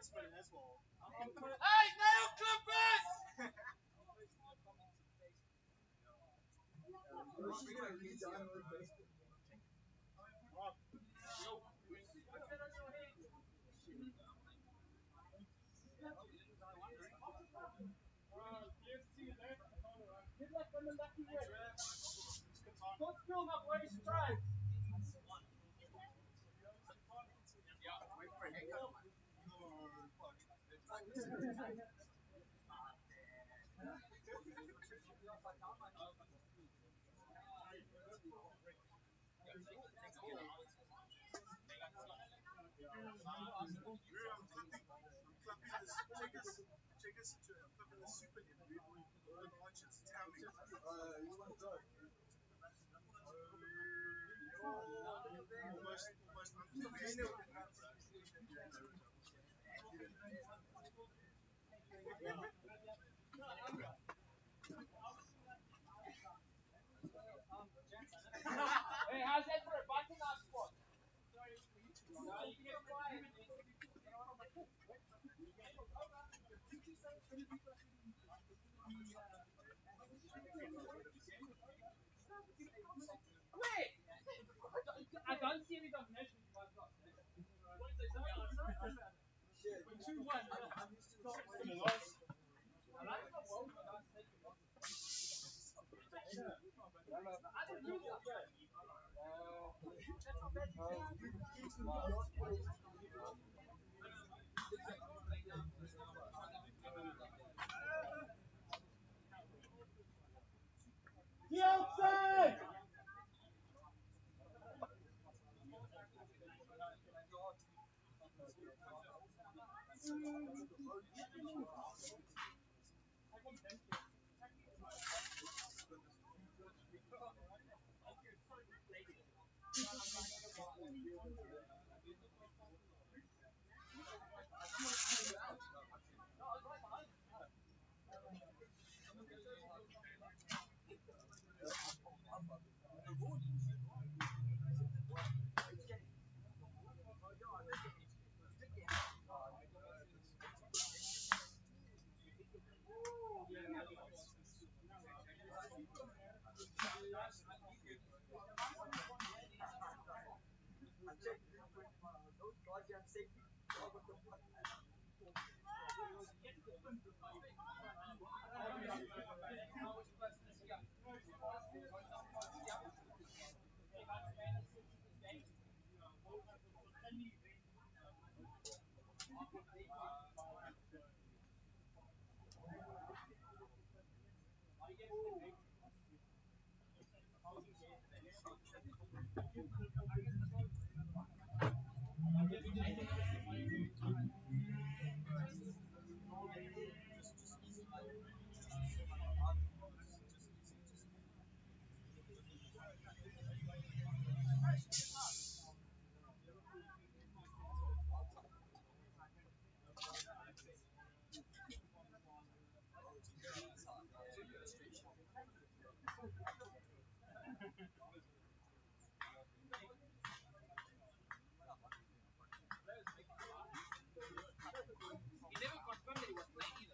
Hey, nail clippers! Hey, how's that for a button up spot? You can get quiet. Wait! I don't see any domination if you guys lost. We're 2-1. I like how well you guys take it. I didn't lose it. He never confirmed that he was playing either.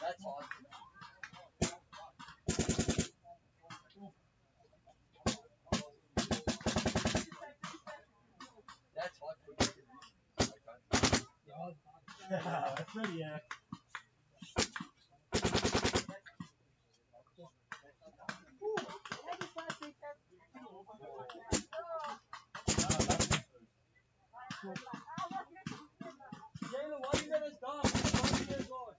That's hot. That's hot. That's pretty, yeah. Jayla, why you let us down? We're 20 years old.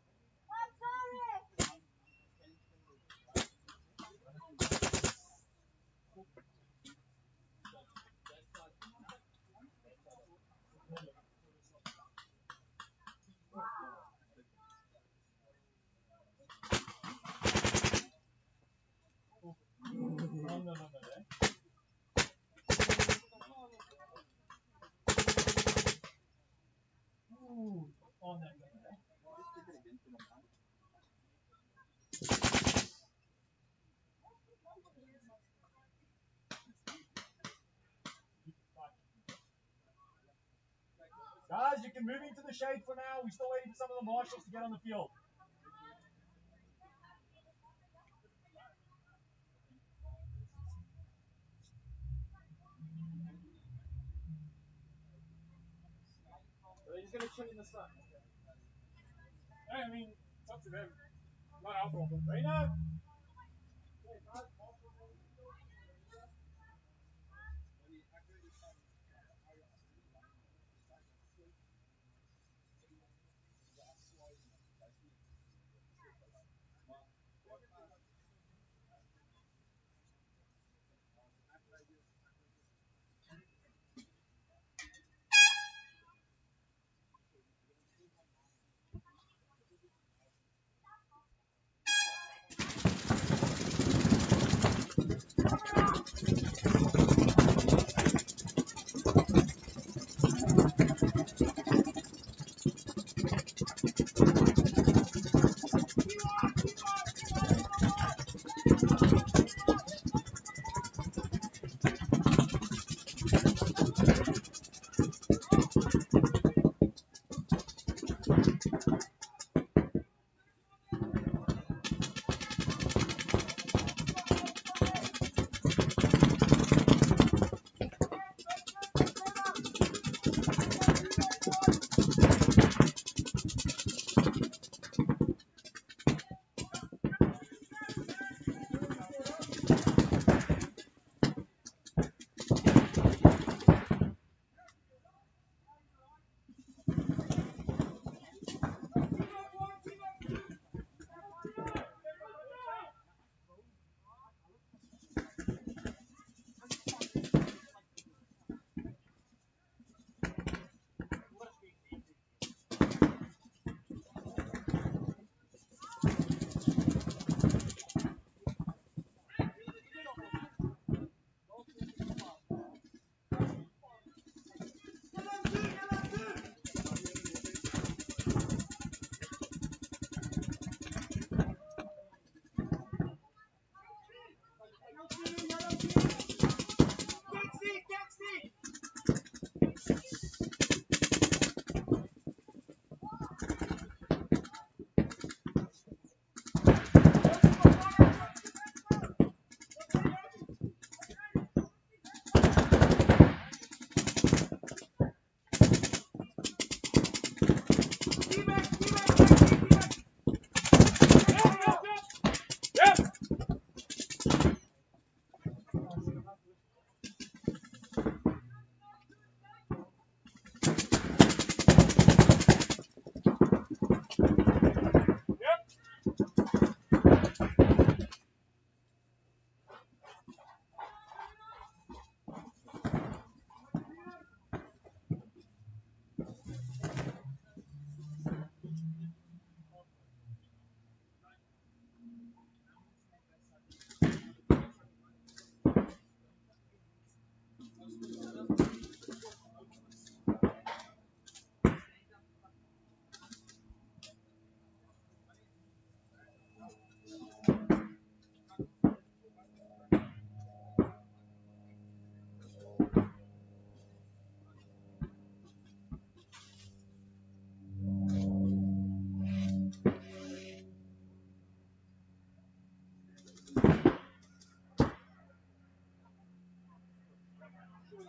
No. Ooh, on that guy. Guys, you can move into the shade for now. We're still waiting for some of the marshals to get on the field. They're just gonna chill in the sun. Hey, I mean, it's up to them. Not our problem. Reina! You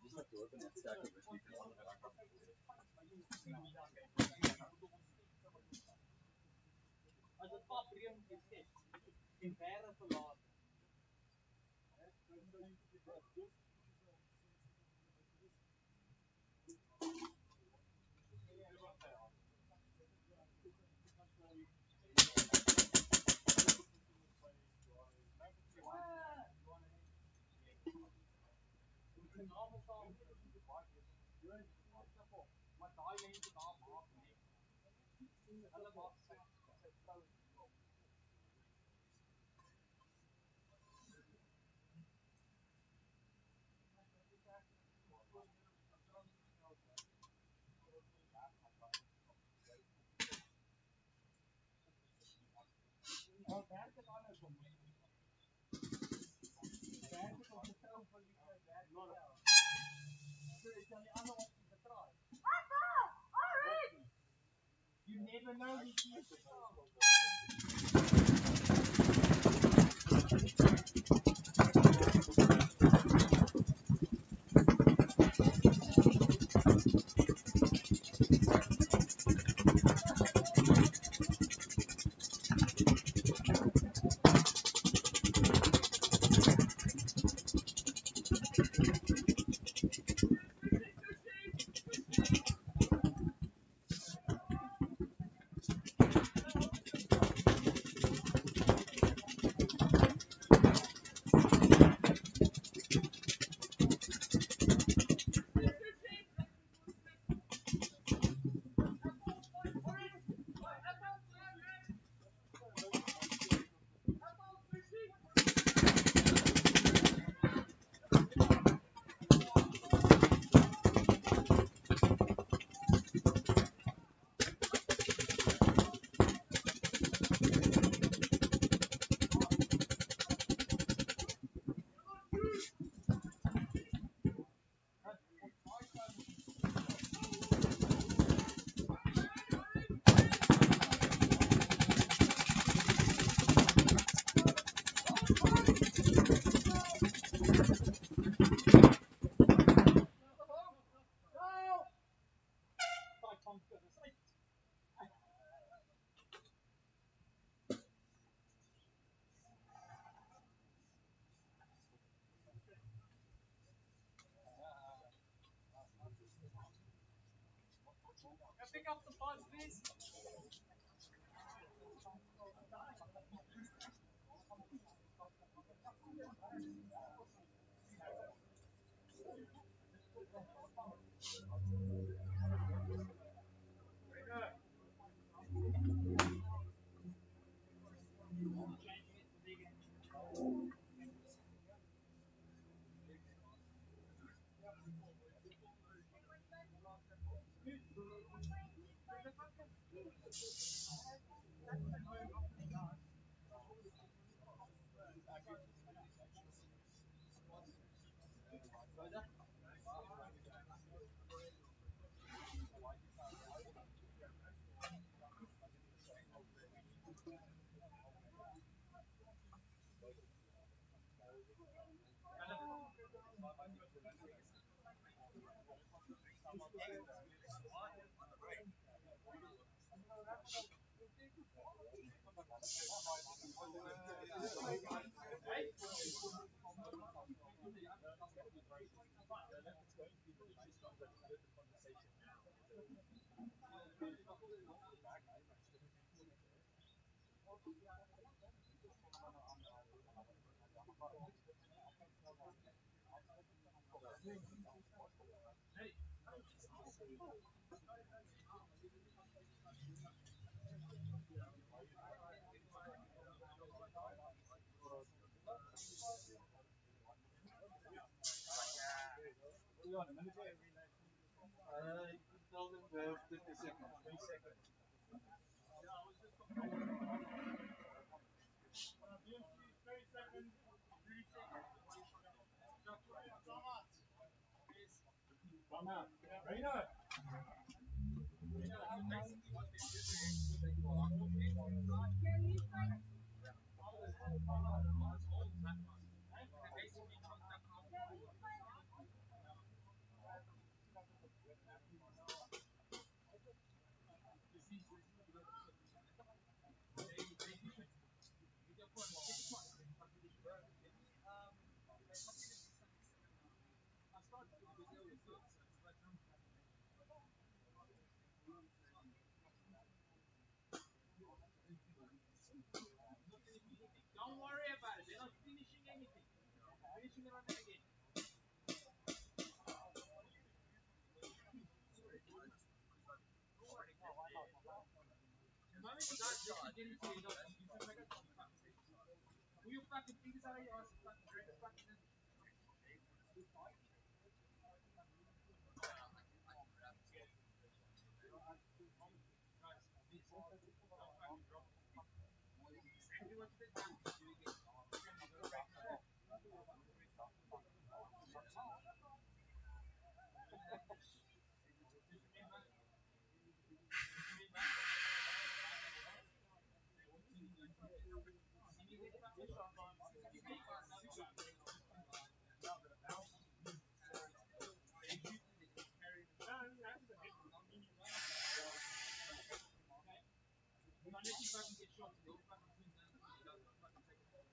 just have to open that stack of het papier gezet. In verre verlaten. Maar daai mense daar maak nie. Hulle maak sy vrou. Ja, werk het andersom. Werk het op die vrou van die werk. So is dan die ander op die vertraai. You never know wie die is. Pick up the ball, please. Tell them they have 30 seconds. 3 seconds. Come out. Reino. Don't worry about it. They're not finishing anything. Finishing it on the game. The moment you guys get into it, you can make it fucking. Who you fucking fingers out of your ass? Fucking drink fucking. Unless you fucking get shot, they fucking swing down the fucking TikTok.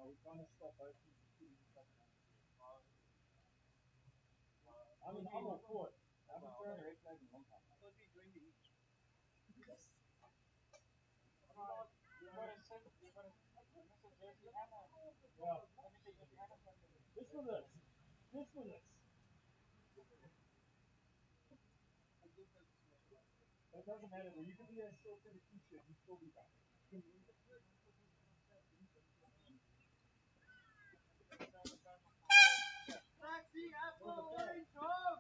We're trying to stop both these competing in second half. I mean, I'm all for it. I haven't thrown a red flag in a long time. I thought we were doing the each. Yeah. This for this. This for this. It doesn't matter. You can be a still to the t-shirt. You still be back. Taxi apple orange dog.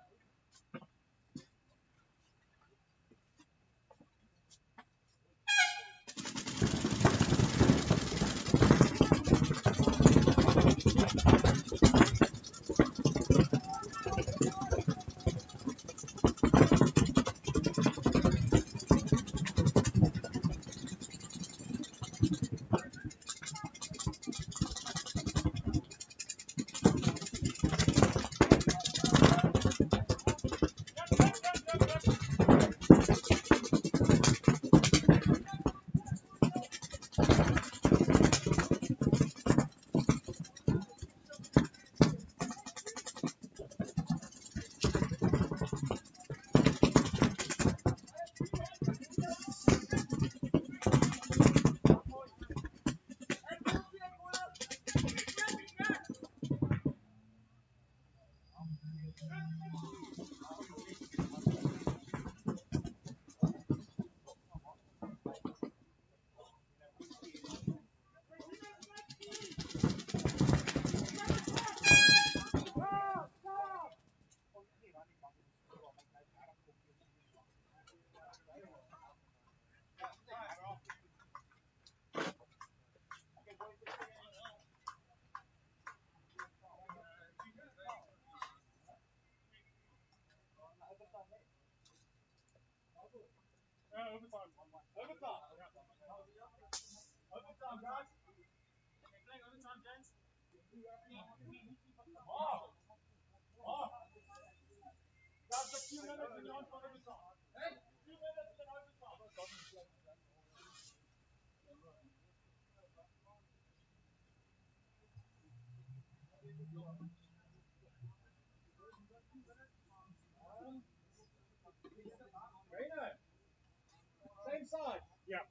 Overtime. Overtime. Overtime, guys. Playing overtime, James. Oh. Oh. That's a few minutes. minutes on for overtime. 2 minutes and then overtime. Reno, same side. Yeah.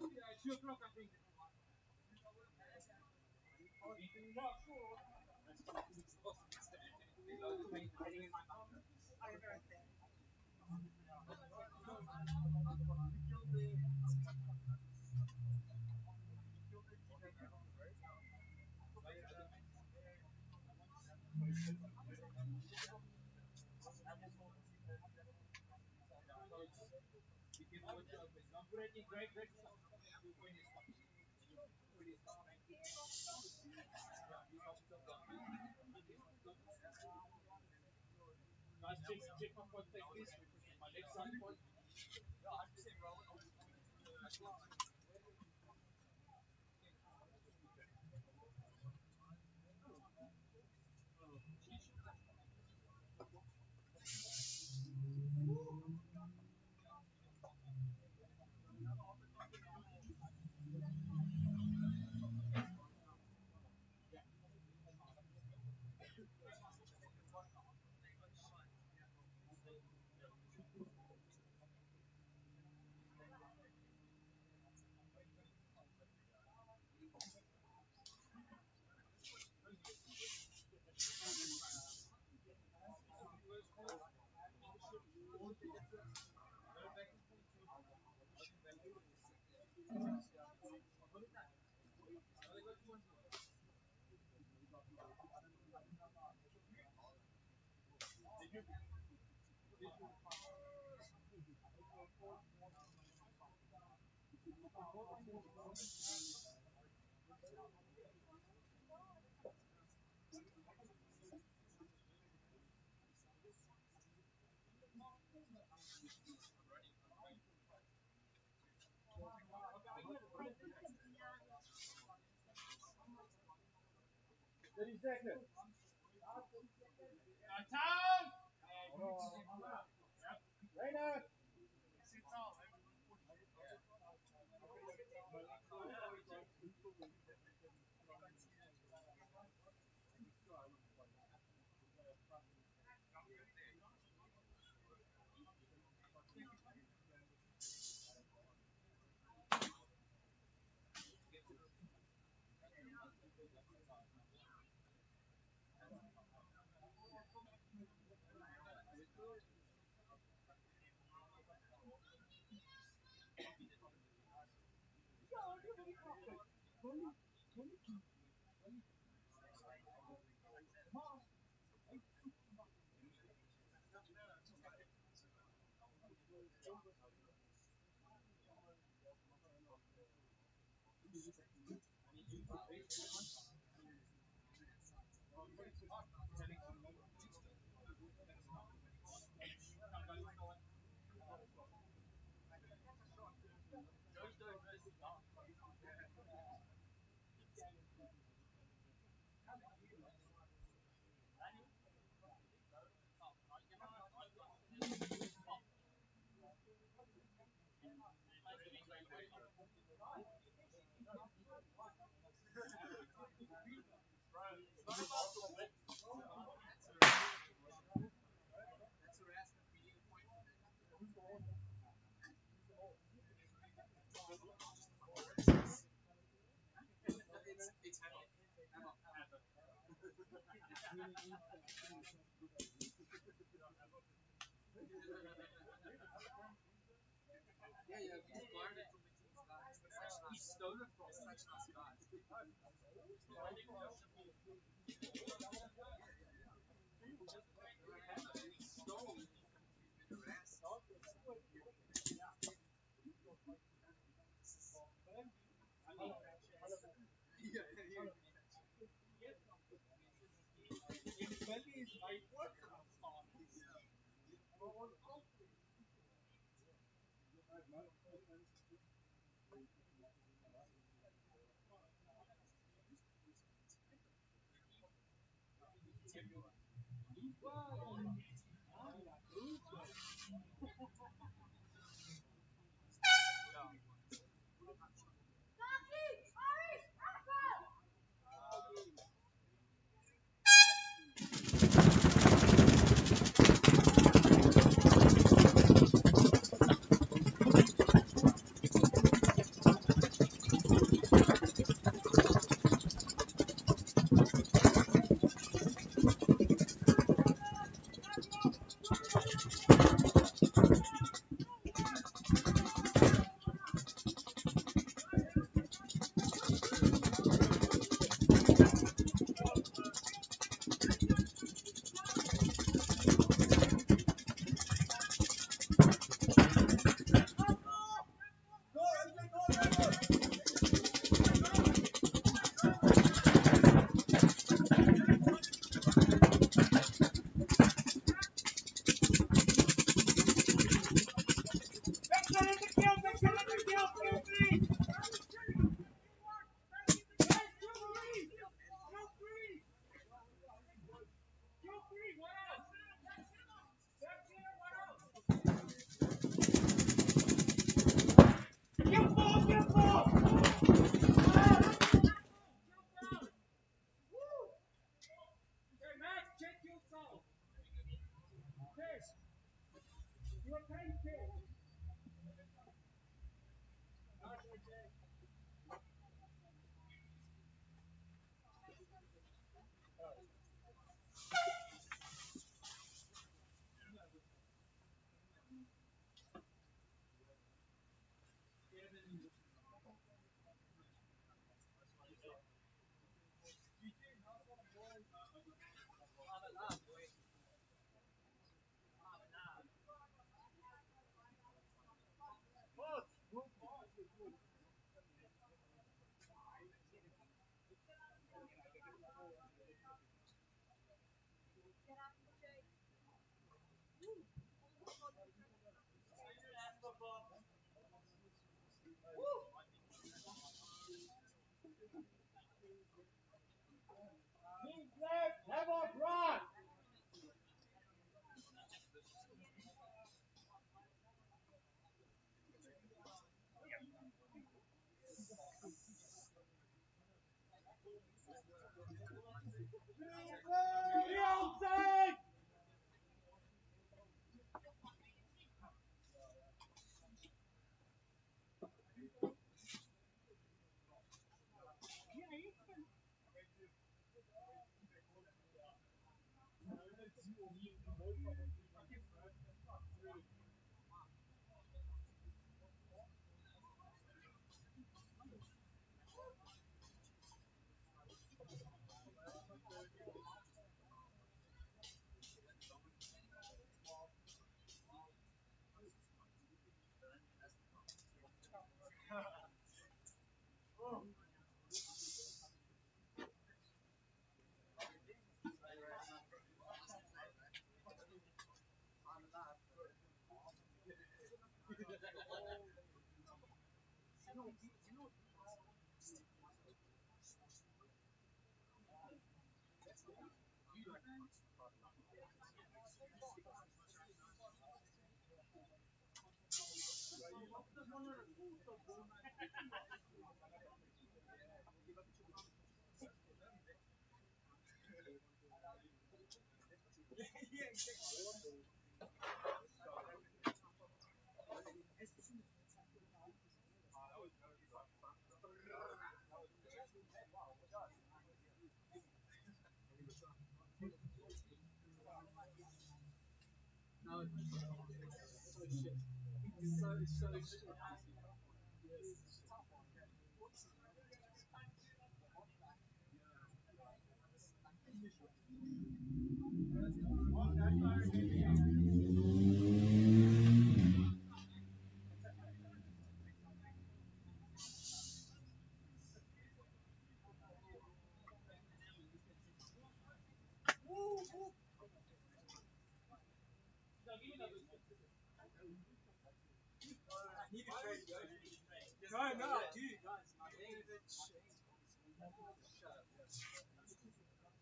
Yeah, 2 o'clock, I think. Not sure. Don't put anything great stuff. Do when you stop. When you stop. Guys, check my contact list. My next side point. Town! Reno!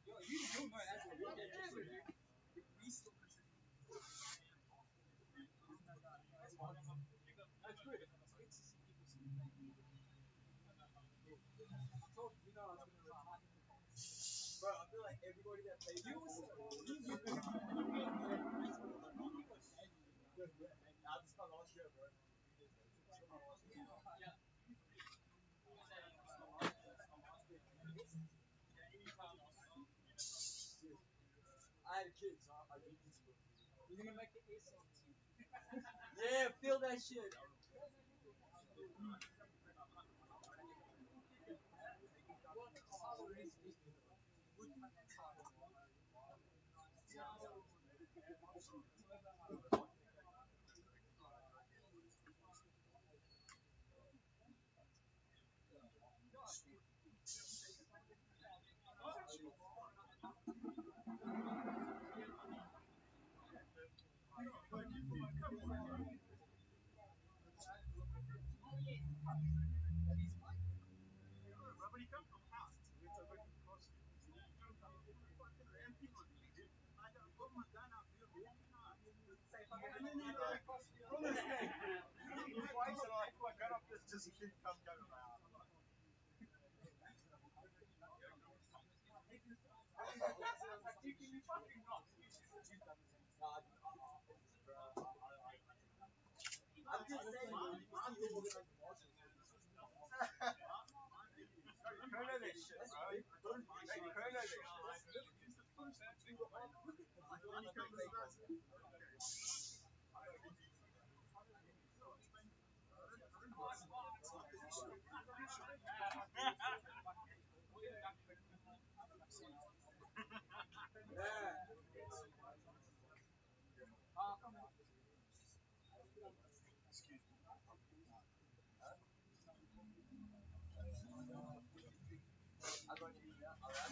You'll know as well. You'll get used to it. We still consider that's good. It's good to see people see the thing. I told you, I was gonna retire. Bro, I feel like everybody that plays You was you Nah, this is my last year, bro. yeah. I had a kid, so I do this. You're gonna make the ASL team. Yeah, feel that shit. Well, Saxl is good at Saxl. You can be fucking not. I'm just saying, bro, you can see all the like Marshall. Come on. I'm going to be alright.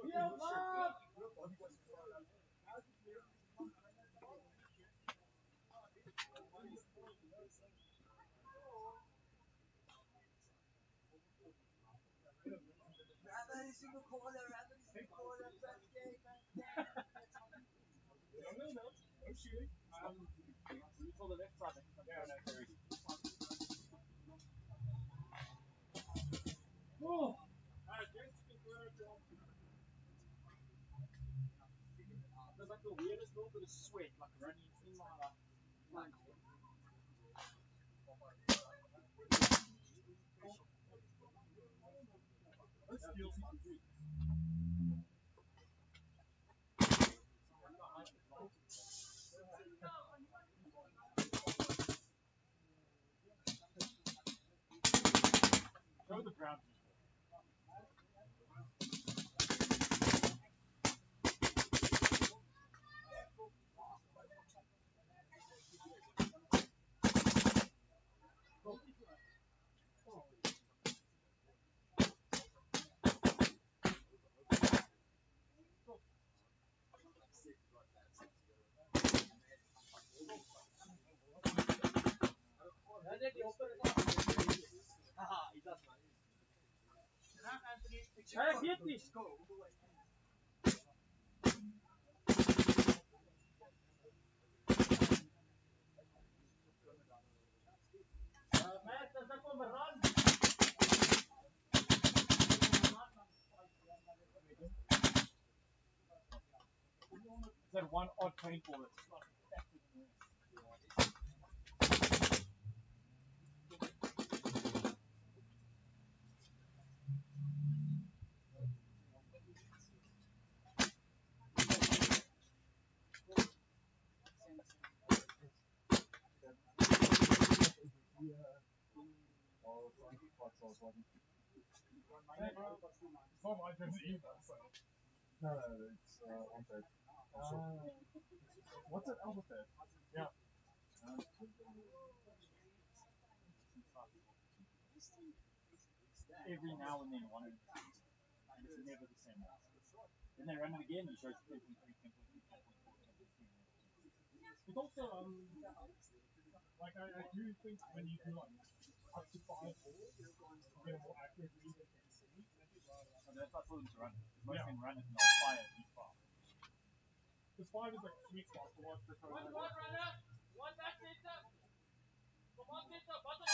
Yeah, Mom! No shooting. You told the next time. Yeah, no, there is. Oh, I guess you can John. There's like the weirdest little bit of sweat, like running in my like lungs. Let's steal some food. Throw the brown juice. 40. Matt, daar komen ran. Is that one odd paintball that's not effective in this? It's not my jersey either, so. No, it's onside. What's it Albert there? Yeah. Every now and then one of them. And it's never the same one. Then they run it again and it shows 10.3, 10.3, 10.4, 10.3. It's also, like I do think when you do like up to 5 balls, you get a more accurate read than you see. So that's why I told them to run. Most of them run it and they'll fire at each bar. Because 5 is like sweet spot for what the one runner, one back center. Come on, center, bottom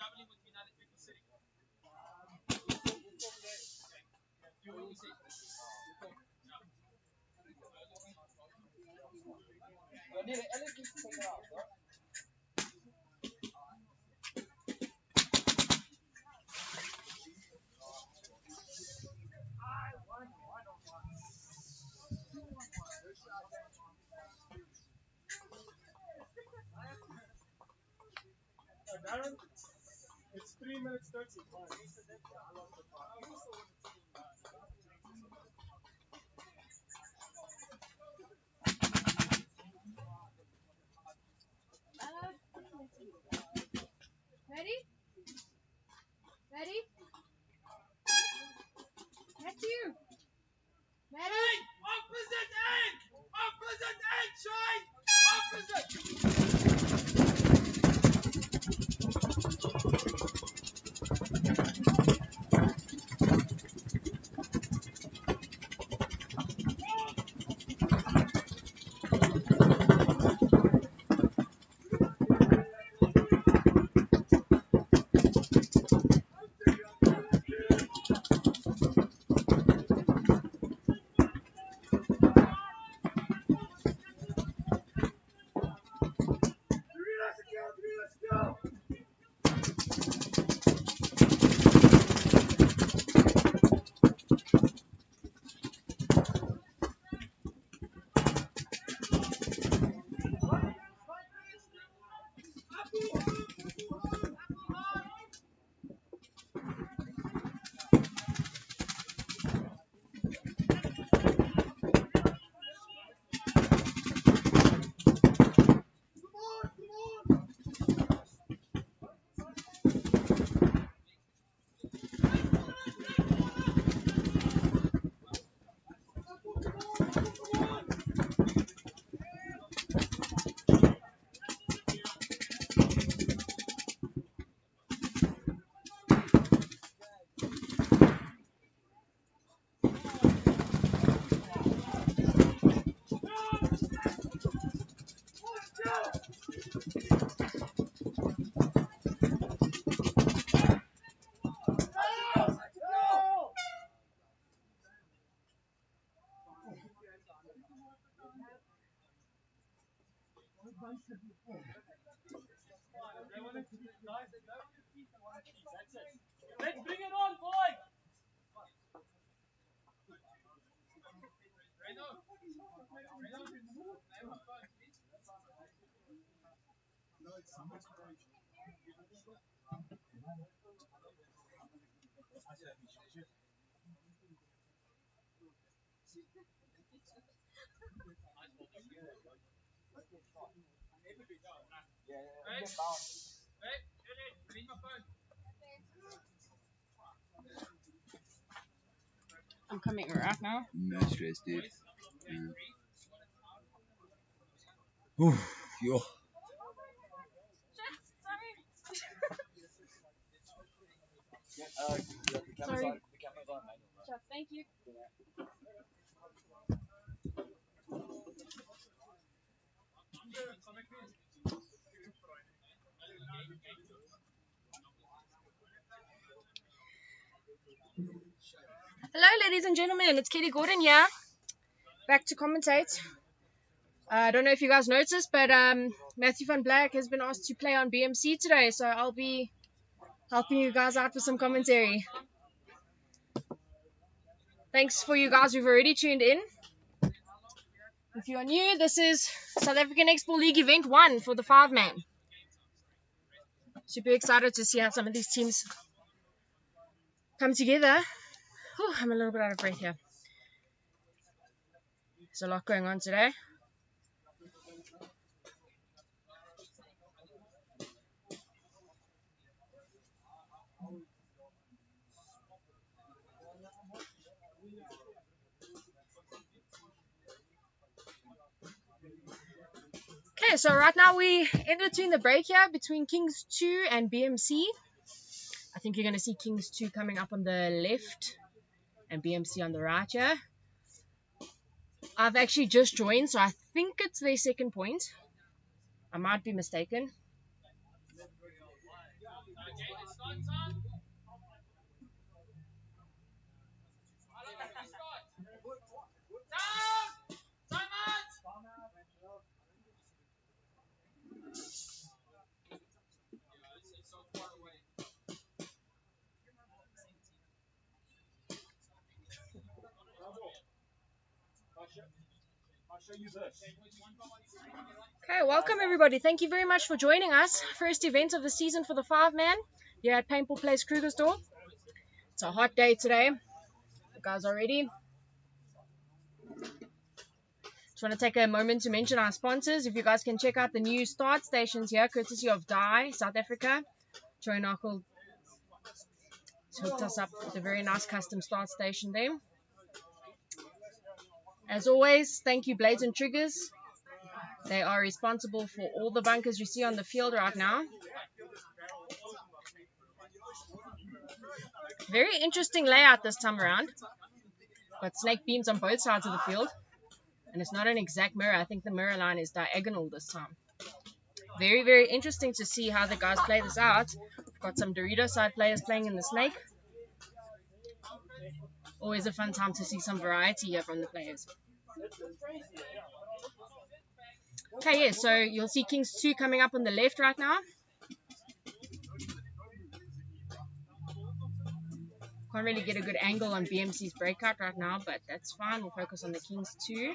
doubling with me now that people sitting. You will see. Darren, it's 3 minutes 30. Ready? Ready? Matthew! Ready? Opposite end! Opposite end, Shane! Opposite! Let's bring it on, boys! I'm coming right now. No stress, dude. Oof, yo. Sorry. Sure, thank you. Hello, ladies and gentlemen. It's Katie Gordon here. Back to commentate. I don't know if you guys noticed, but Matthew van Black has been asked to play on BMC today, so I'll be helping you guys out with some commentary. Thanks for you guys who've already tuned in. If you are new, this is South African X-Ball League Event 1 for the 5-man. Super excited to see how some of these teams come together. Whew, I'm a little bit out of breath here. There's a lot going on today. Okay, so right now we in between the break here between Kings 2 and BMC. I think you're going to see Kings 2 coming up on the left and BMC on the right here. I've actually just joined, so I think it's their second point. I might be mistaken. Okay, welcome everybody. Thank you very much for joining us. First event of the season for the 5-man here at Paintball Place Krugersdorp. It's a hot day today. You guys are ready? Just want to take a moment to mention our sponsors. If you guys can check out the new start stations here, courtesy of Dye, South Africa. Troy Knuckle hooked us up with a very nice custom start station there. As always, thank you Blades and Triggers. They are responsible for all the bunkers you see on the field right now. Very interesting layout this time around. Got snake beams on both sides of the field. And it's not an exact mirror. I think the mirror line is diagonal this time. Very, very interesting to see how the guys play this out. We've got some Dorito side players playing in the snake. Always a fun time to see some variety here from the players. Okay, yeah, so you'll see Kings 2 coming up on the left right now. Can't really get a good angle on BMC's breakout right now, but that's fine. We'll focus on the Kings 2.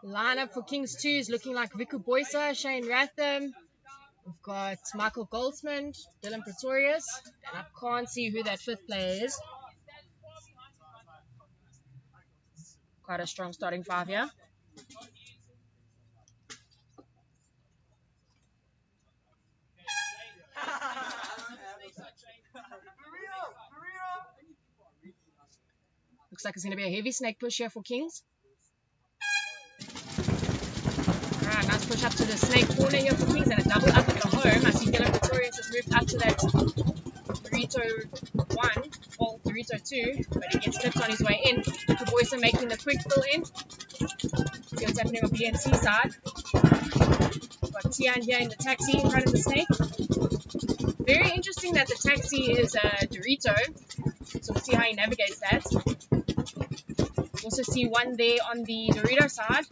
Lineup for Kings 2 is looking like Viku Boysa, Shane Ratham. We've got Michael Goldsman, Dylan Pretorius, and I can't see who that fifth player is. Quite a strong starting 5 here. Looks like it's going to be a heavy snake push here for Kings. Alright, nice push up to the snake corner here for Kings and a double up at the home. I see Dylan Pretorius has moved up to that Dorito 1, well, Dorito 2, but he gets clipped on his way in. Boyson making the quick fill in. See what's happening on BNC side. We've got Tian here in the taxi in front of the snake. Very interesting that the taxi is a Dorito, so we'll see how he navigates that. Also see one there on the Dorito side,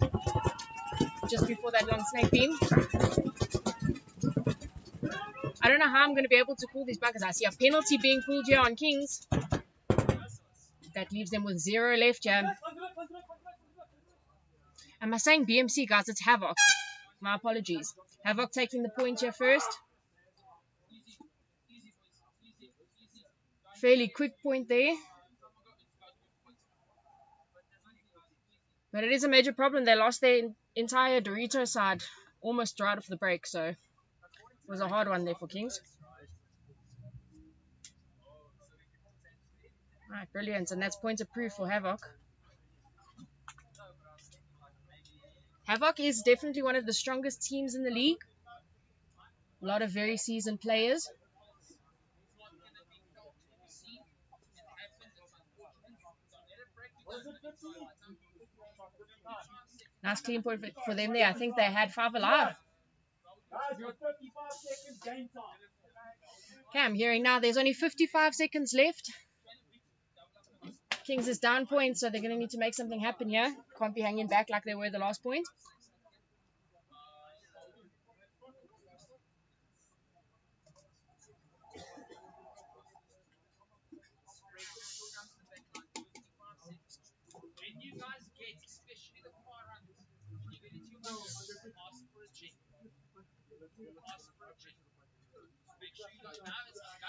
just before that long snake beam. I don't know how I'm going to be able to call these bunkers. I see a penalty being pulled here on Kings. That leaves them with 0 left here. Am I saying BMC, guys? It's Havoc. My apologies. Havoc taking the point here first. Fairly quick point there. But it is a major problem. They lost their entire Dorito side almost right off the break. So it was a hard one there for Kings. Alright, brilliant. And that's point of proof for Havoc. Havoc is definitely one of the strongest teams in the league. A lot of very seasoned players. Nice clean point for them there. I think they had 5 alive. Okay, I'm hearing now there's only 55 seconds left. Kings is down point, so they're going to need to make something happen here. Can't be hanging back like they were the last point.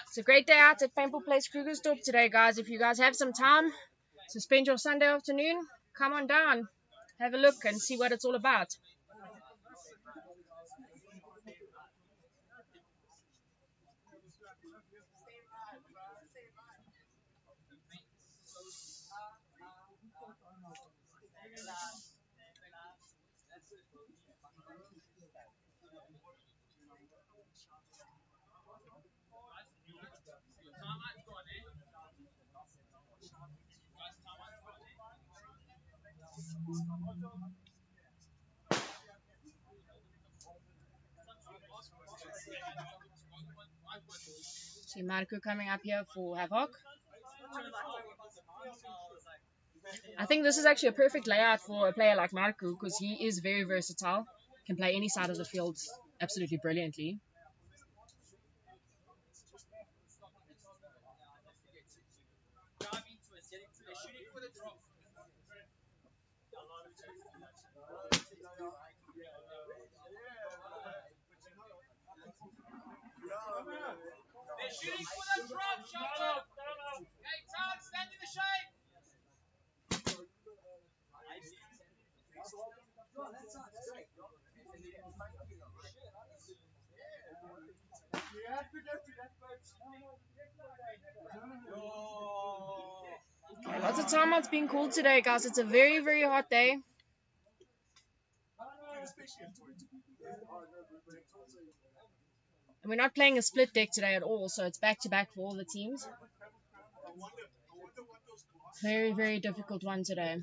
It's a great day out at Paintball Place Krugersdorp today, guys. If you guys have some time to spend your Sunday afternoon, come on down, have a look and see what it's all about. See Marco coming up here for Havoc. I think this is actually a perfect layout for a player like Marco because he is very versatile. Can play any side of the field absolutely brilliantly. They're shooting for the drop, shot. Hey, Todd, stand in the shade. You have to get to that boat. Okay, lots of timeouts being called today, guys. It's a very, very hot day. And we're not playing a split deck today at all, so it's back-to-back for all the teams. Very, very difficult one today.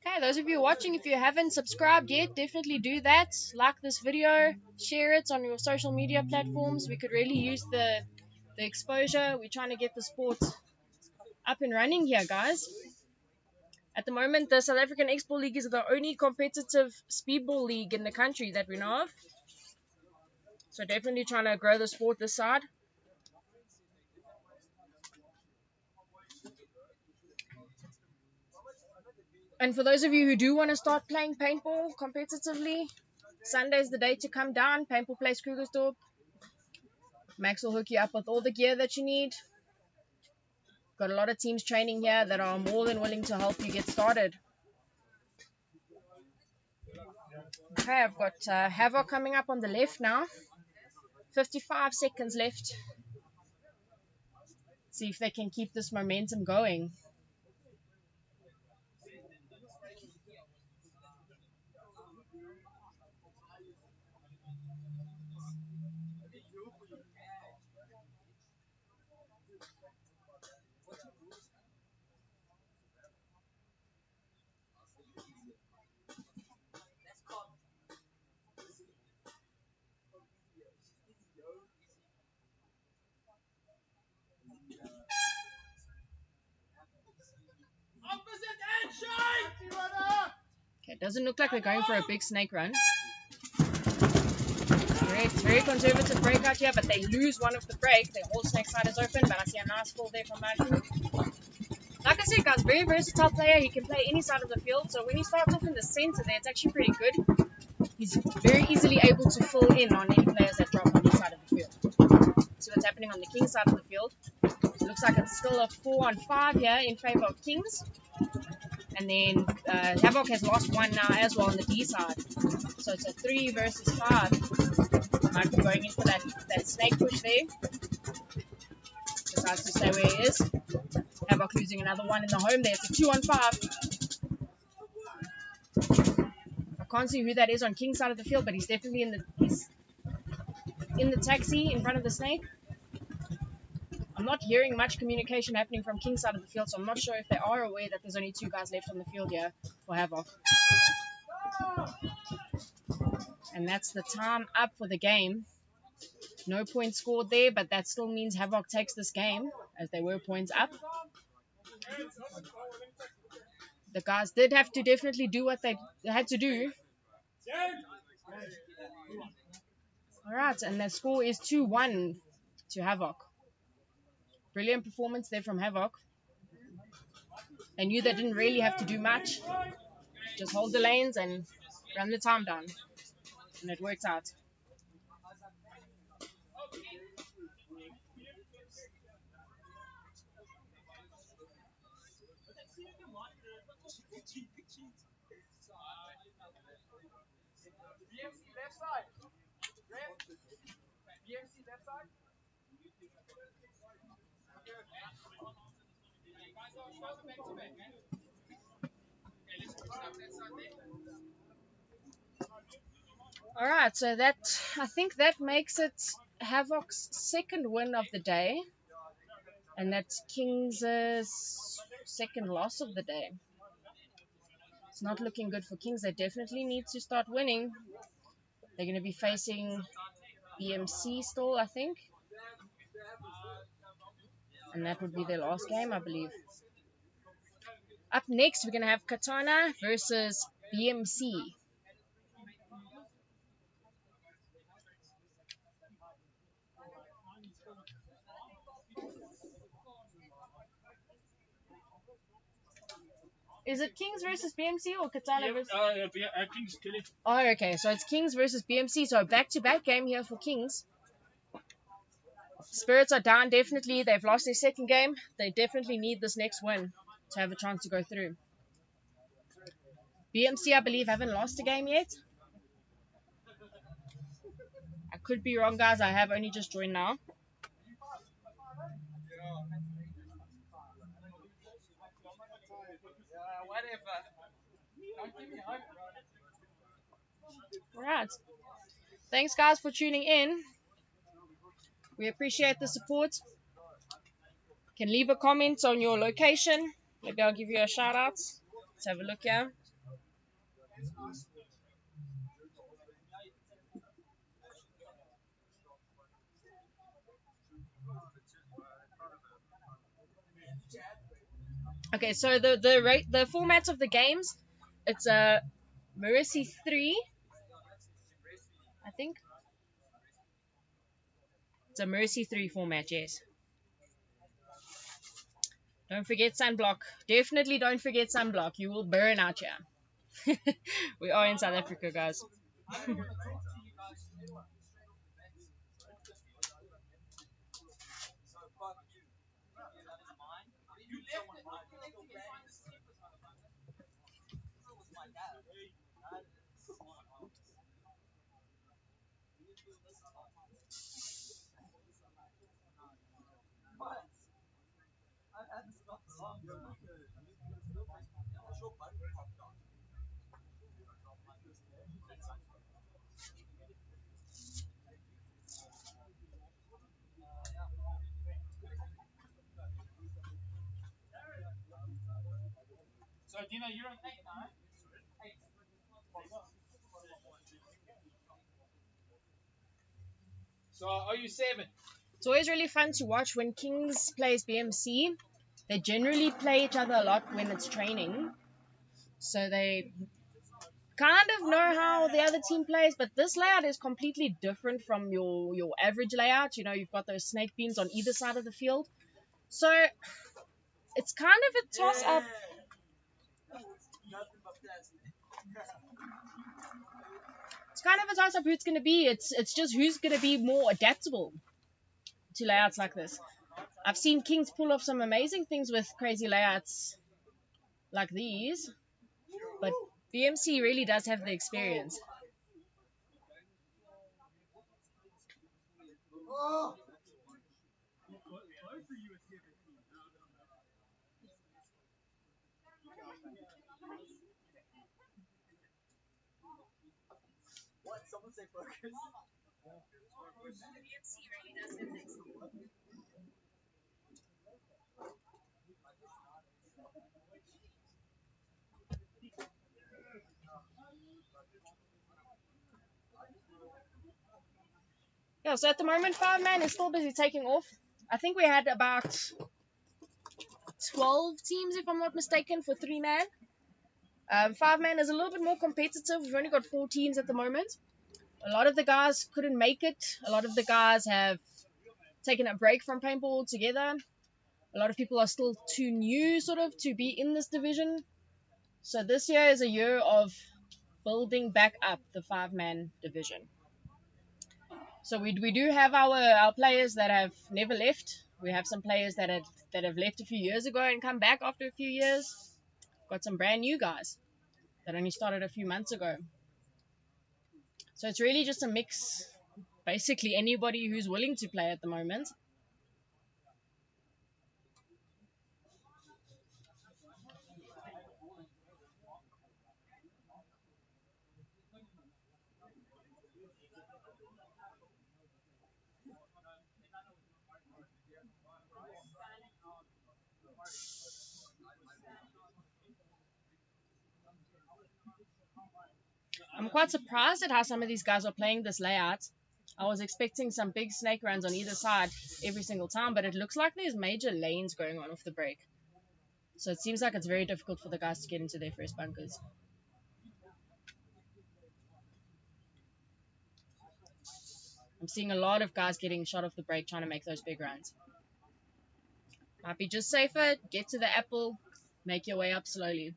Okay, those of you watching, if you haven't subscribed yet, definitely do that. Like this video, share it on your social media platforms. We could really use the exposure. We're trying to get the sport up and running here, guys. At the moment, the South African X-Ball League is the only competitive speedball league in the country that we know of. So definitely trying to grow the sport this side. And for those of you who do want to start playing paintball competitively, Sunday's the day to come down. Paintball Place Krugersdorp. Max will hook you up with all the gear that you need. Got a lot of teams training here that are more than willing to help you get started. Okay, I've got Havoc coming up on the left now. 55 seconds left. See if they can keep this momentum going. Okay, it doesn't look like they're going for a big snake run. It's very conservative breakout here, but they lose one of the break. The whole snake side is open, but I see a nice fall there from Marco. Like I said, guys, very versatile player. He can play any side of the field, so when he starts off in the center there, it's actually pretty good. He's very easily able to fill in on any players that drop on his side of the field. See what's happening on the King side of the field. It looks like it's still a 4-on-5 here in favor of Kings. And then Havoc has lost one now as well on the D side. So it's a 3 versus 5. Marco going in for that snake push there. Decides to stay where he is. Havoc losing another one in the home there. It's a 2-on-5. I can't see who that is on King's side of the field, but he's definitely in the taxi in front of the snake. I'm not hearing much communication happening from King's side of the field, so I'm not sure if they are aware that there's only 2 guys left on the field here for Havoc. And that's the time up for the game. No points scored there, but that still means Havoc takes this game, as they were points up. The guys did have to definitely do what they had to do. Alright, and the score is 2-1 to Havoc. Brilliant performance there from Havoc. They knew they didn't really have to do much. Just hold the lanes and run the time down. And it worked out. BMC left side. BMC left side. Alright, so that I think that makes it Havoc's second win of the day. And that's King's second loss of the day. It's not looking good for Kings. They definitely need to start winning. They're going to be facing BMC still, I think. And that would be their last game, I believe. Up next, we're going to have Katana versus BMC. Is it Kings versus BMC or Katana versus... King's killing. Oh, okay. So it's Kings versus BMC. So a back-to-back game here for Kings. Spirits are down, definitely. They've lost their second game. They definitely need this next win to have a chance to go through. BMC, I believe, haven't lost a game yet. I could be wrong, guys. I have only just joined now. Alright. Thanks, guys, for tuning in. We appreciate the support. You can leave a comment on your location. Maybe I'll give you a shout out. Let's have a look here. Okay, so the format of the games, it's a Mercy 3, I think. It's a Mercy 3 format, yes. Don't forget sunblock. Definitely don't forget sunblock. You will burn out here. We are in South Africa, guys. So, Dina, you're on 8 now? So, are you 7? It's always really fun to watch when Kings plays BMC. They generally play each other a lot when it's training. So they kind of know how the other team plays, but this layout is completely different from your average layout. You know, you've got those snake beams on either side of the field. So it's kind of a toss-up. It's kind of a toss-up who it's going to be. It's just who's going to be more adaptable to layouts like this. I've seen Kings pull off some amazing things with crazy layouts like these, but BMC really does have the experience. What? Someone say focus. Yeah, so at the moment, 5-man is still busy taking off. I think we had about 12 teams, if I'm not mistaken, for 3-man. 5-man is a little bit more competitive. We've only got 4 teams at the moment. A lot of the guys couldn't make it. A lot of the guys have taken a break from paintball altogether. A lot of people are still too new, sort of, to be in this division. So this year is a year of building back up the 5-man division. So we do have our players that have never left. We have some players that have left a few years ago and come back after a few years. Got some brand new guys that only started a few months ago. So it's really just a mix. Basically anybody who's willing to play at the moment. I'm quite surprised at how some of these guys are playing this layout. I was expecting some big snake runs on either side every single time, but it looks like there's major lanes going on off the break. So it seems like it's very difficult for the guys to get into their first bunkers. I'm seeing a lot of guys getting shot off the break trying to make those big runs. Might be just safer, get to the apple, make your way up slowly.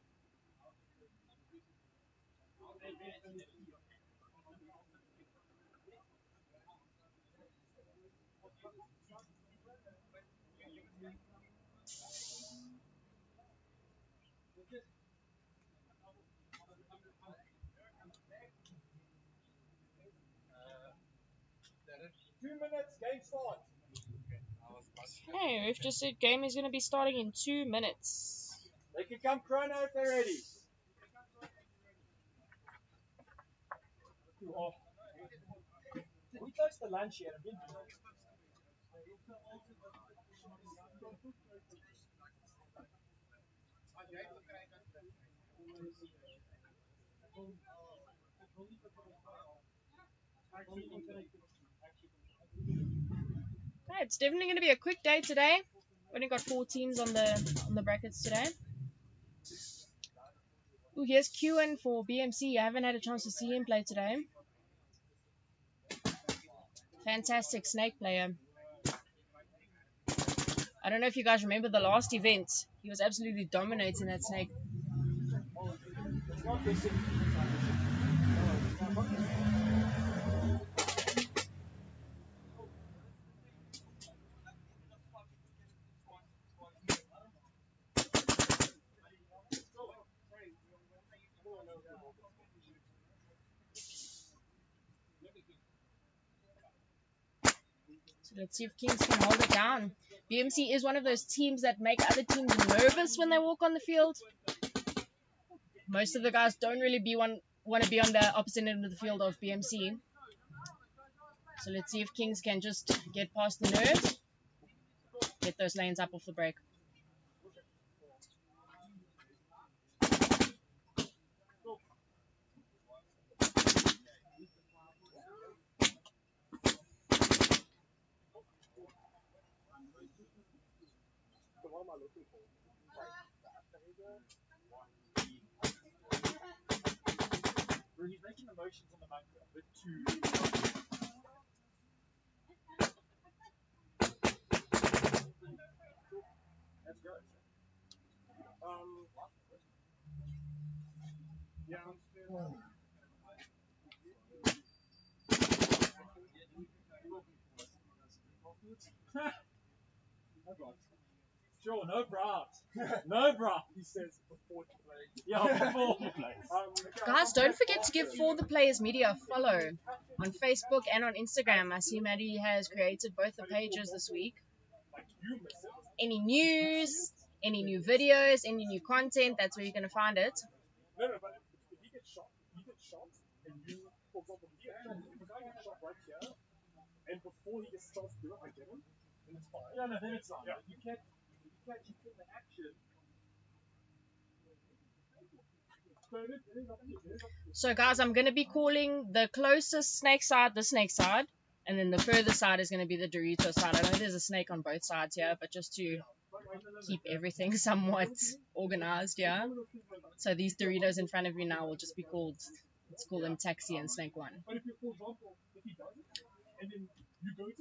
Hey, we've just said game is going to be starting in 2 minutes. They can come chrono if they're ready. Oh. We close the lunch here. Okay, it's definitely going to be a quick day today. Only got 4 teams on the brackets today. Ooh, here's Qin for BMC. I haven't had a chance to see him play today. Fantastic snake player. I don't know if you guys remember the last event. He was absolutely dominating that snake. So let's see if Kings can hold it down. BMC is one of those teams that make other teams nervous when they walk on the field. Most of the guys don't really want to be on the opposite end of the field of BMC. So let's see if Kings can just get past the nerves, get those lanes up off the break. He's making the motions on the bunker a bit too. That's good. Yeah. Sure, no bras. No bras, he says before he plays. Yeah, before he plays. Guys, don't forget to give For the Players Media a follow on Facebook and on Instagram. I see Maddie has created both the pages this week. Any news, any new videos, any new content, that's where you're going to find it. No, but if he gets shot, and you, for example, if a guy gets shot right here, and before he gets shot, I get him, then it's fine. Yeah, no, then it's fine. Yeah. You can't kill the action. So guys, I'm going to be calling the closest snake side the snake side, and then the further side is going to be the Dorito side. I know there's a snake on both sides here, but just to keep everything somewhat organized, yeah. So these Doritos in front of you now will just be called, let's call them Taxi and Snake 1.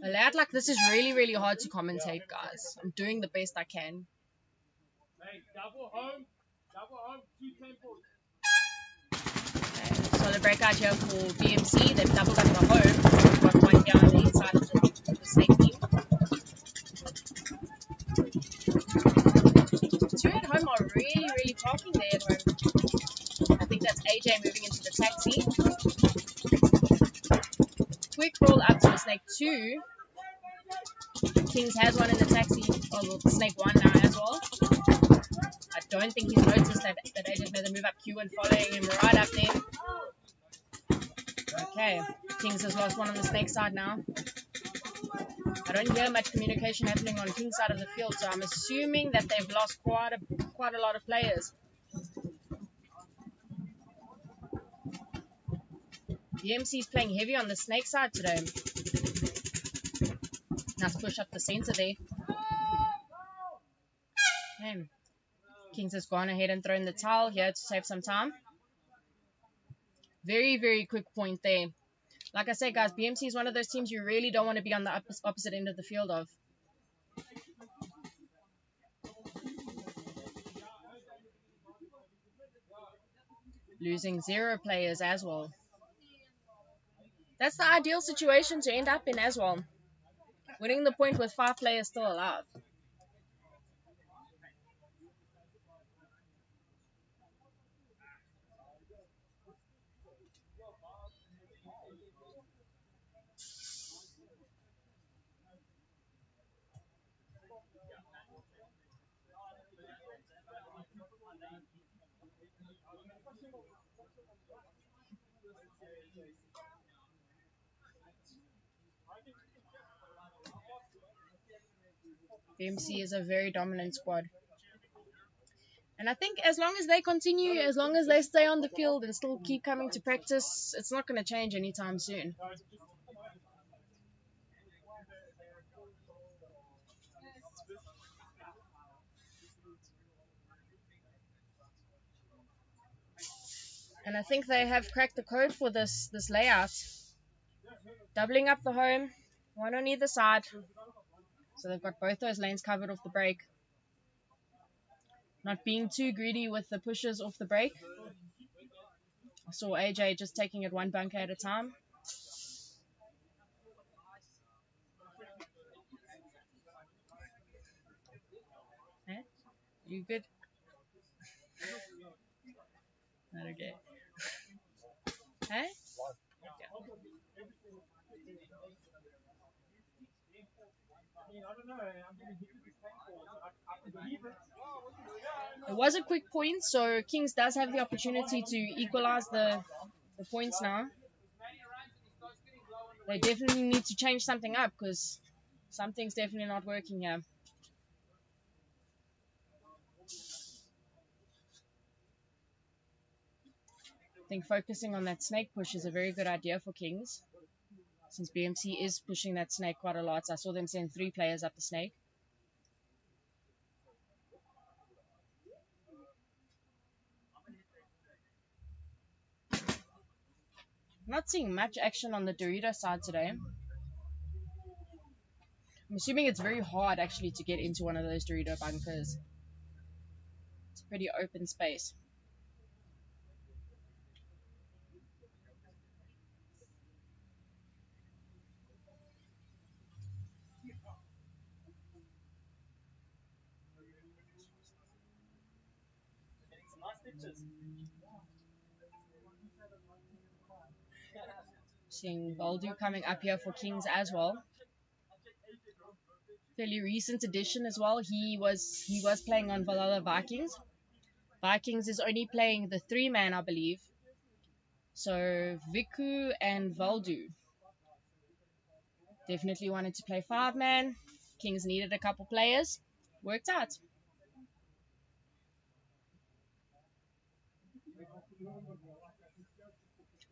A layout like this is really, really hard to commentate, guys. I'm doing the best I can. Double home, 2 temples. So the breakout here for BMC, they've doubled up the home. We've got one here on the inside of the snake team. 2 at home are really, really parking there at home. I think that's AJ moving into the taxi. Quick roll up to the snake 2. Kings has one in the taxi, well, the snake 1 now as well. I don't think he's noticed that AJ's made the move up Q and following him right up there. Okay, Kings has lost one on the snake side now. I don't hear much communication happening on King's side of the field, so I'm assuming that they've lost quite a lot of players. BMC is playing heavy on the snake side today. Nice push up the center there. Okay. Kings has gone ahead and thrown the towel here to save some time. Very, very quick point there. Like I said, guys, BMC is one of those teams you really don't want to be on the opposite end of the field of. Losing 0 players as well. That's the ideal situation to end up in as well. Winning the point with 5 players still alive. BMC is a very dominant squad. And I think as long as they continue, as long as they stay on the field and still keep coming to practice, it's not going to change anytime soon. And I think they have cracked the code for this layout. Doubling up the home, one on either side. So they've got both those lanes covered off the break. Not being too greedy with the pushes off the break. I saw AJ just taking it one bunker at a time. Eh? You good? Not okay. Hey? It was a quick point, so Kings does have the opportunity to equalize the points now. They definitely need to change something up because something's definitely not working here. I think focusing on that snake push is a very good idea for Kings, since BMC is pushing that snake quite a lot. So I saw them send 3 players up the snake. Not seeing much action on the Dorito side today. I'm assuming it's very hard actually to get into one of those Dorito bunkers. It's a pretty open space. Seeing Voldu coming up here for Kings as well. Fairly recent addition as well. He was playing on Valhalla Vikings. Vikings is only playing the 3-man, I believe. So Viku and Voldu definitely wanted to play 5-man. Kings needed a couple players. Worked out.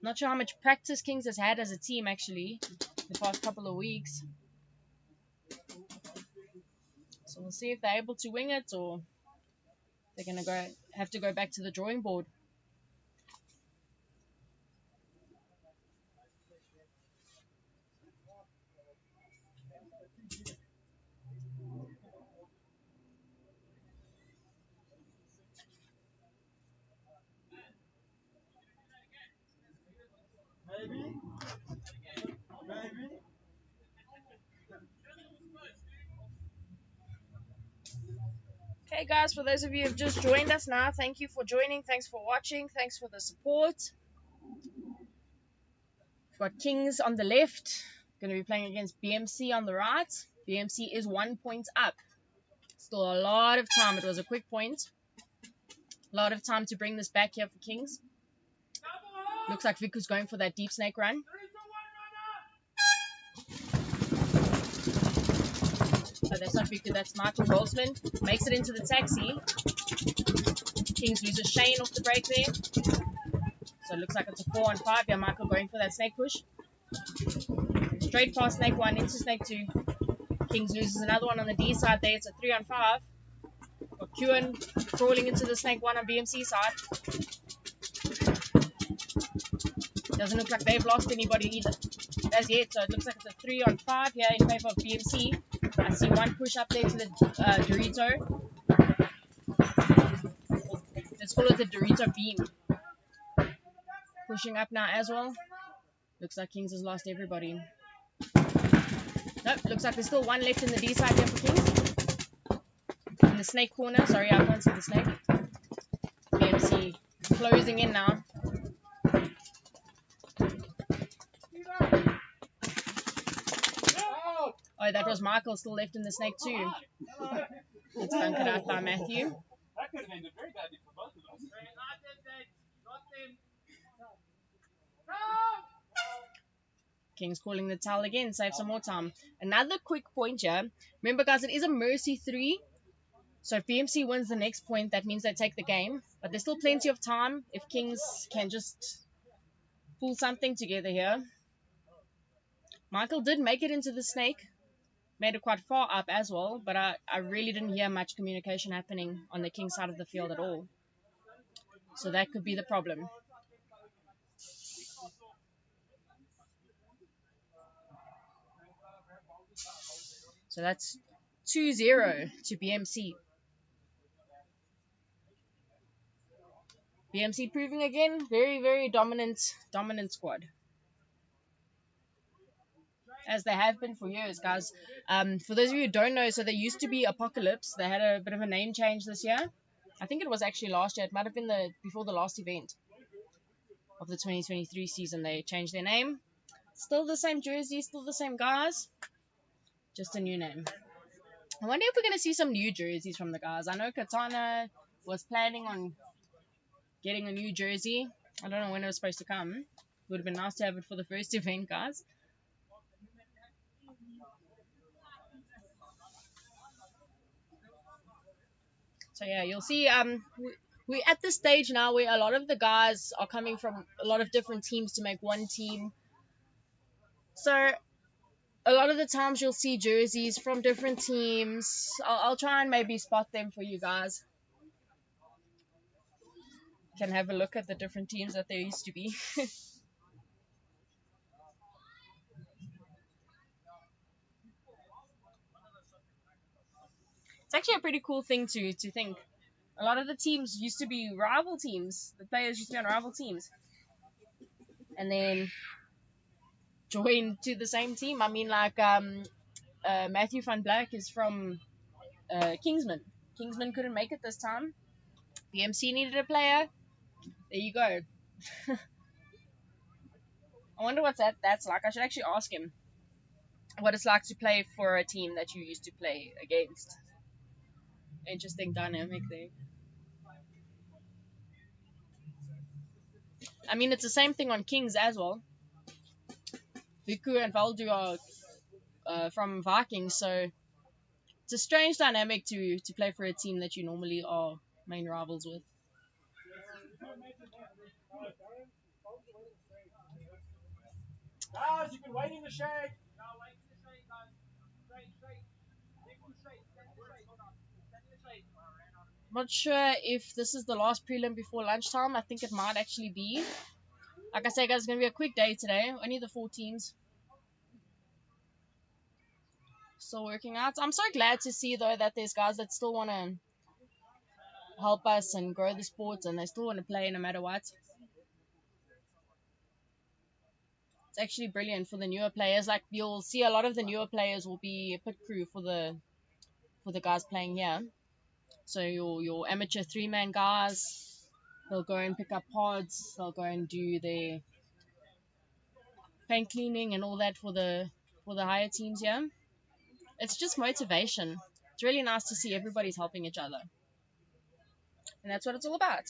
Not sure how much practice Kings has had as a team actually the past couple of weeks. So we'll see if they're able to wing it or they're going to have to go back to the drawing board. Okay guys, for those of you who have just joined us now, thank you for joining, thanks for watching, thanks for the support. We've got Kings on the left, going to be playing against BMC on the right. BMC is 1 point up. Still a lot of time, it was a quick point. A lot of time to bring this back here for Kings. Looks like Viku's going for that deep snake run. that's not Viku, that's Michael Goldsman. Makes it into the taxi. Kings loses Shane off the break there. So it looks like it's a 4-on-5. Yeah, Michael going for that snake push. Straight past snake 1 into snake 2. Kings loses another one on the D side there. It's a 3-on-5. Got Kewen crawling into the snake 1 on BMC side. Doesn't look like they've lost anybody either as yet. So it looks like it's a 3-on-5 here in favor of BMC. I see one push up there to the Dorito. Let's call it the Dorito beam. Pushing up now as well. Looks like Kings has lost everybody. Nope, looks like there's still one left in the D side here for Kings. In the snake corner. Sorry, I can't see the snake. BMC closing in now. Oh, that was Michael still left in the snake too. It's bunkered out by Matthew. That could have ended very badly for both of us. King's calling the towel again, save some more time. Another quick point here. Remember, guys, it is a mercy 3. So if BMC wins the next point, that means they take the game. But there's still plenty of time if Kings can just pull something together here. Michael did make it into the snake. Made it quite far up as well. But I really didn't hear much communication happening on the King side of the field at all. So that could be the problem. So that's 2-0 to BMC. BMC proving again, very, very dominant squad. As they have been for years, guys. For those of you who don't know, so they used to be Apocalypse. They had a bit of a name change this year. I think it was actually last year. It might have been before the last event of the 2023 season. They changed their name. Still the same jersey, still the same guys. Just a new name. I wonder if we're going to see some new jerseys from the guys. I know Katana was planning on getting a new jersey. I don't know when it was supposed to come. It would have been nice to have it for the first event, guys. So yeah, you'll see we're at the stage now where a lot of the guys are coming from a lot of different teams to make one team. So a lot of the times you'll see jerseys from different teams. I'll try and maybe spot them for you guys. Can have a look at the different teams that there used to be. It's actually a pretty cool thing to think. A lot of the teams used to be rival teams. The players used to be on rival teams. And then join to the same team. I mean, like Matthew van Black is from Kingsman. Kingsman couldn't make it this time. BMC needed a player. There you go. I wonder what that's like. I should actually ask him what it's like to play for a team that you used to play against. Interesting dynamic there. I mean, it's the same thing on Kings as well. Viku and Valdu are from Vikings, so it's a strange dynamic to play for a team that you normally are main rivals with. Guys, you can wait in the shade. I'm not sure if this is the last prelim before lunchtime. I think it might actually be. Like I say, guys, it's going to be a quick day today. Only the 4 teams still working out. I'm so glad to see, though, that there's guys that still want to help us and grow the sport, and they still want to play no matter what. It's actually brilliant for the newer players. Like, you'll see a lot of the newer players will be a pit crew for the guys playing here. So your amateur 3-man guys, they'll go and pick up pods. They'll go and do their paint cleaning and all that for the higher teams here. It's just motivation. It's really nice to see everybody's helping each other. And that's what it's all about.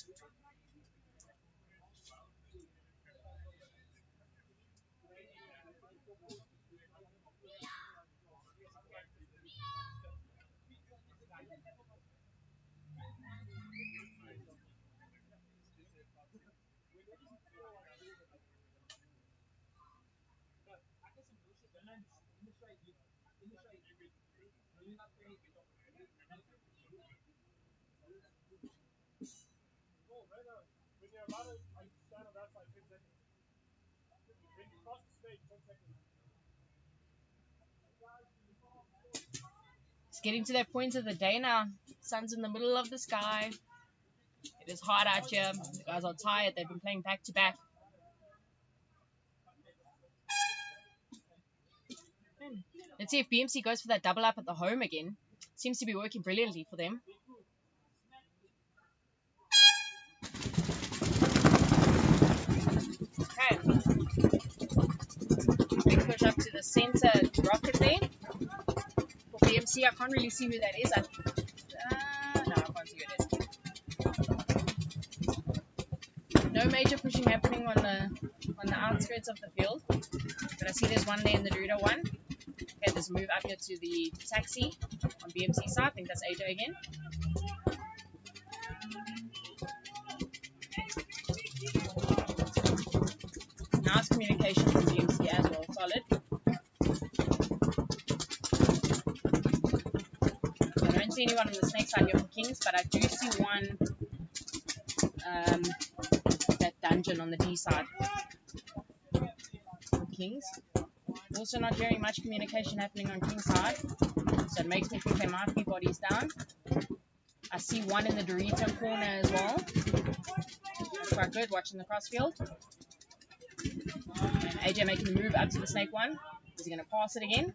When you're about to stand on that side, 10 seconds. When you cross the snake, 10 seconds. It's getting to that point of the day now. Sun's in the middle of the sky. It is hot out here. The guys are tired. They've been playing back to back. Let's see if BMC goes for that double up at the home again. Seems to be working brilliantly for them. Okay. Big push up to the center rocket there. For BMC, I can't really see who that is. No, I can't see who it is. No major pushing happening on the outskirts of the field. But I see there's one there in the Dorito one. Okay, there's a move up here to the taxi on BMC side. I think that's AJ again. Nice communication from BMC as well. Solid. I don't see anyone on the snake side here for Kings, but I do see one that dungeon on the D side for Kings. Also not hearing much communication happening on King's side, so it makes me think they might be bodies down. I see one in the Dorito corner as well. That's quite good, watching the crossfield. And AJ making the move up to the snake one. Is he going to pass it again?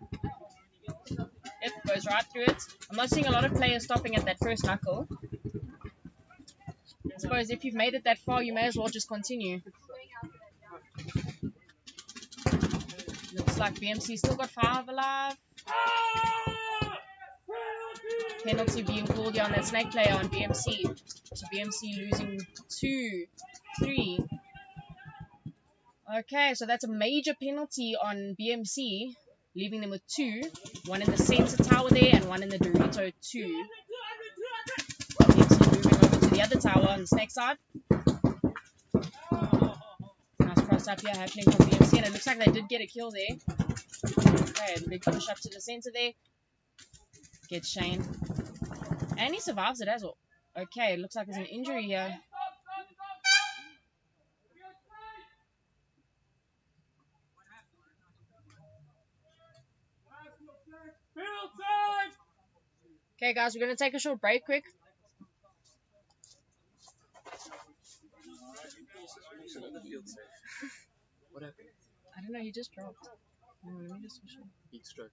Yep, goes right through it. I'm not seeing a lot of players stopping at that first knuckle. I suppose if you've made it that far, you may as well just continue. Looks like BMC still got 5 alive. Penalty being called here on that snake player on BMC. So BMC losing 2, 3. Okay, so that's a major penalty on BMC, leaving them with 2. One in the center tower there and one in the Dorito 2. BMC moving over to the other tower on the snake side. Nice cross up here happening from BMC, and it looks like they did get a kill there. Okay, big push up to the center there. Gets Shane. And he survives it as well. Okay, it looks like there's an injury here. Okay, guys, we're going to take a short break quick. What happened? I don't know, he just dropped. Let me just switch it. Heat stroke.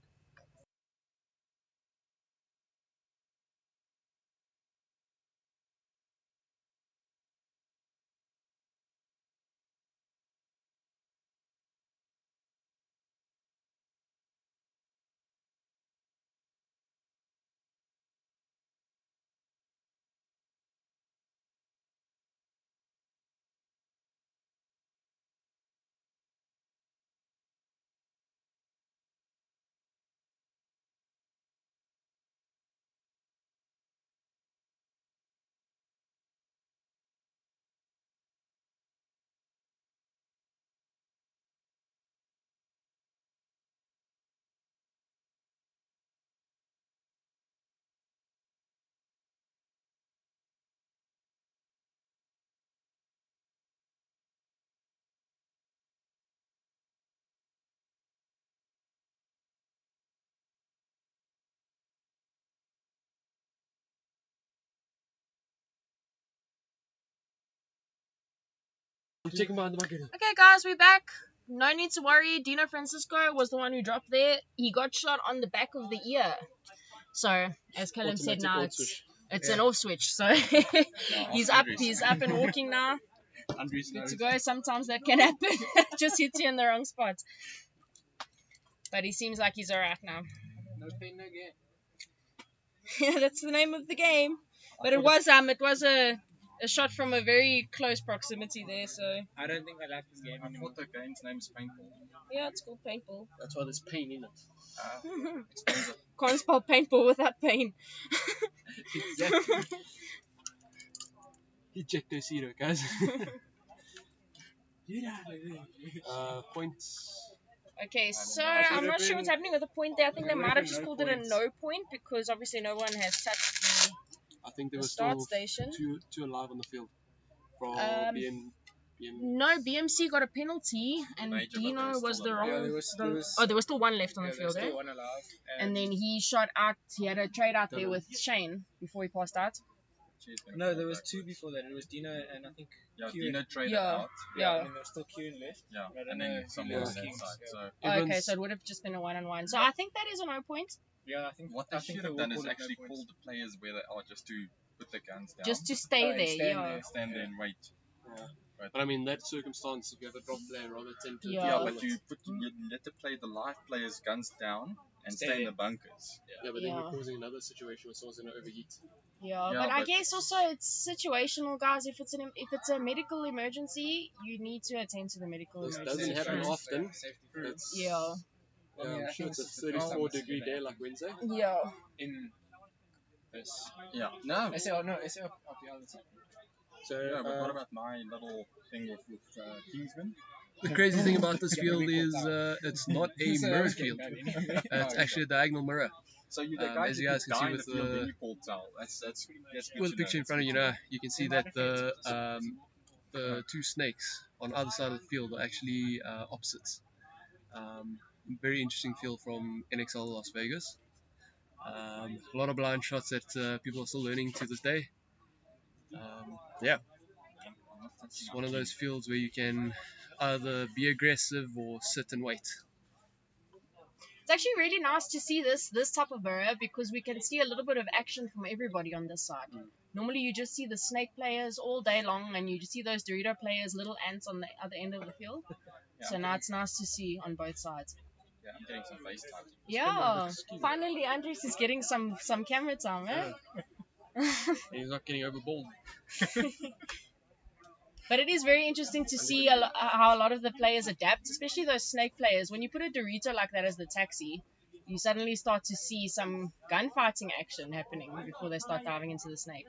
Chicken behind the bucket. Okay, guys, we're back. No need to worry. Dino Francisco was the one who dropped there. He got shot on the back of the ear. So, as Callum said, now it's an off switch. So he's up and walking now. Good to go. Sometimes that can happen. Just hits you in the wrong spot. But he seems like he's alright now. No pain, no gain. Yeah, that's the name of the game. But it was a shot from a very close proximity there, so I don't think I like this game anymore. I thought the game's name is paintball. yeah, it's called paintball. That's why there's pain in it. Expensive. Can't spell paintball without pain. Exactly. Ejecto zero, guys. Points. Okay, so know. I'm not It sure would've what's been- happening with the point there. I think it they would've might have been just no called it a points. no point because obviously no one has touched the. I think there The was start still station. two alive on the field from Um, BM. No, BMC got a penalty, and Major, but there Dino was was still the a- wrong. Yeah, there was still one left on the there's field, still eh? one alive. And then he shot out. He had a trade out there Dino. with Shane before he passed out. She's gonna No, fall there was back. two before that. It was Dino and I think Yeah, Kieran. Dino traded Yeah. out. Yeah. And then there was still Kieran left. Yeah, I don't and know then who someone on left that Kings, side. yeah. So Oh, okay, Evans- so it would have just been a 1-on-1. So I think that is a no point. Yeah, I think what I they think should they have will done is call it no actually points. call the players where they are just to put the guns down. Just to stay and there, stand yeah. there. stand there and wait. But I mean, that circumstance, if you have a drop player, rather tend to. Yeah. Yeah, Oh. but you let the live players guns down and Stay stay in there. the bunkers. Yeah, but then Yeah. you're causing another situation where someone's going to overheat. Yeah, Yeah, but I but- guess also it's situational, guys. If it's a medical emergency, you need to attend to the medical This emergency. doesn't happen first. often. Safety first. It's, Yeah. Well, yeah, I I'm think sure it's a this is the first time 34-degree it's day ever like Wednesday. Yeah. in this. Yeah. No. SL, no, SL up the other side. So Yeah, but what about my little thing with Kingsman? the crazy thing about this Yeah, field we is called it's not a So, mirror okay, field. bad anyway. It's actually a diagonal mirror. So you the As guys you who guys can die see in with the field, the- then you call towel. That's good With to the picture know. in front of you now, you can see that the two snakes on either side of the field are actually opposites. Very interesting field from NXL Las Vegas. A lot of blind shots that people are still learning to this day. Yeah, it's one of those fields where you can either be aggressive or sit and wait. It's actually really nice to see this type of mirror because we can see a little bit of action from everybody on this side. Normally you just see the snake players all day long and you just see those Dorito players, little ants on the other end of the field. So now it's nice to see on both sides. Yeah, I'm getting some FaceTime. Yeah, finally Andres is getting some camera time, eh? He's not getting overballed. But it is very interesting to see how a lot of the players adapt, especially those snake players. When you put a Dorito like that as the taxi, you suddenly start to see some gunfighting action happening before they start diving into the snake.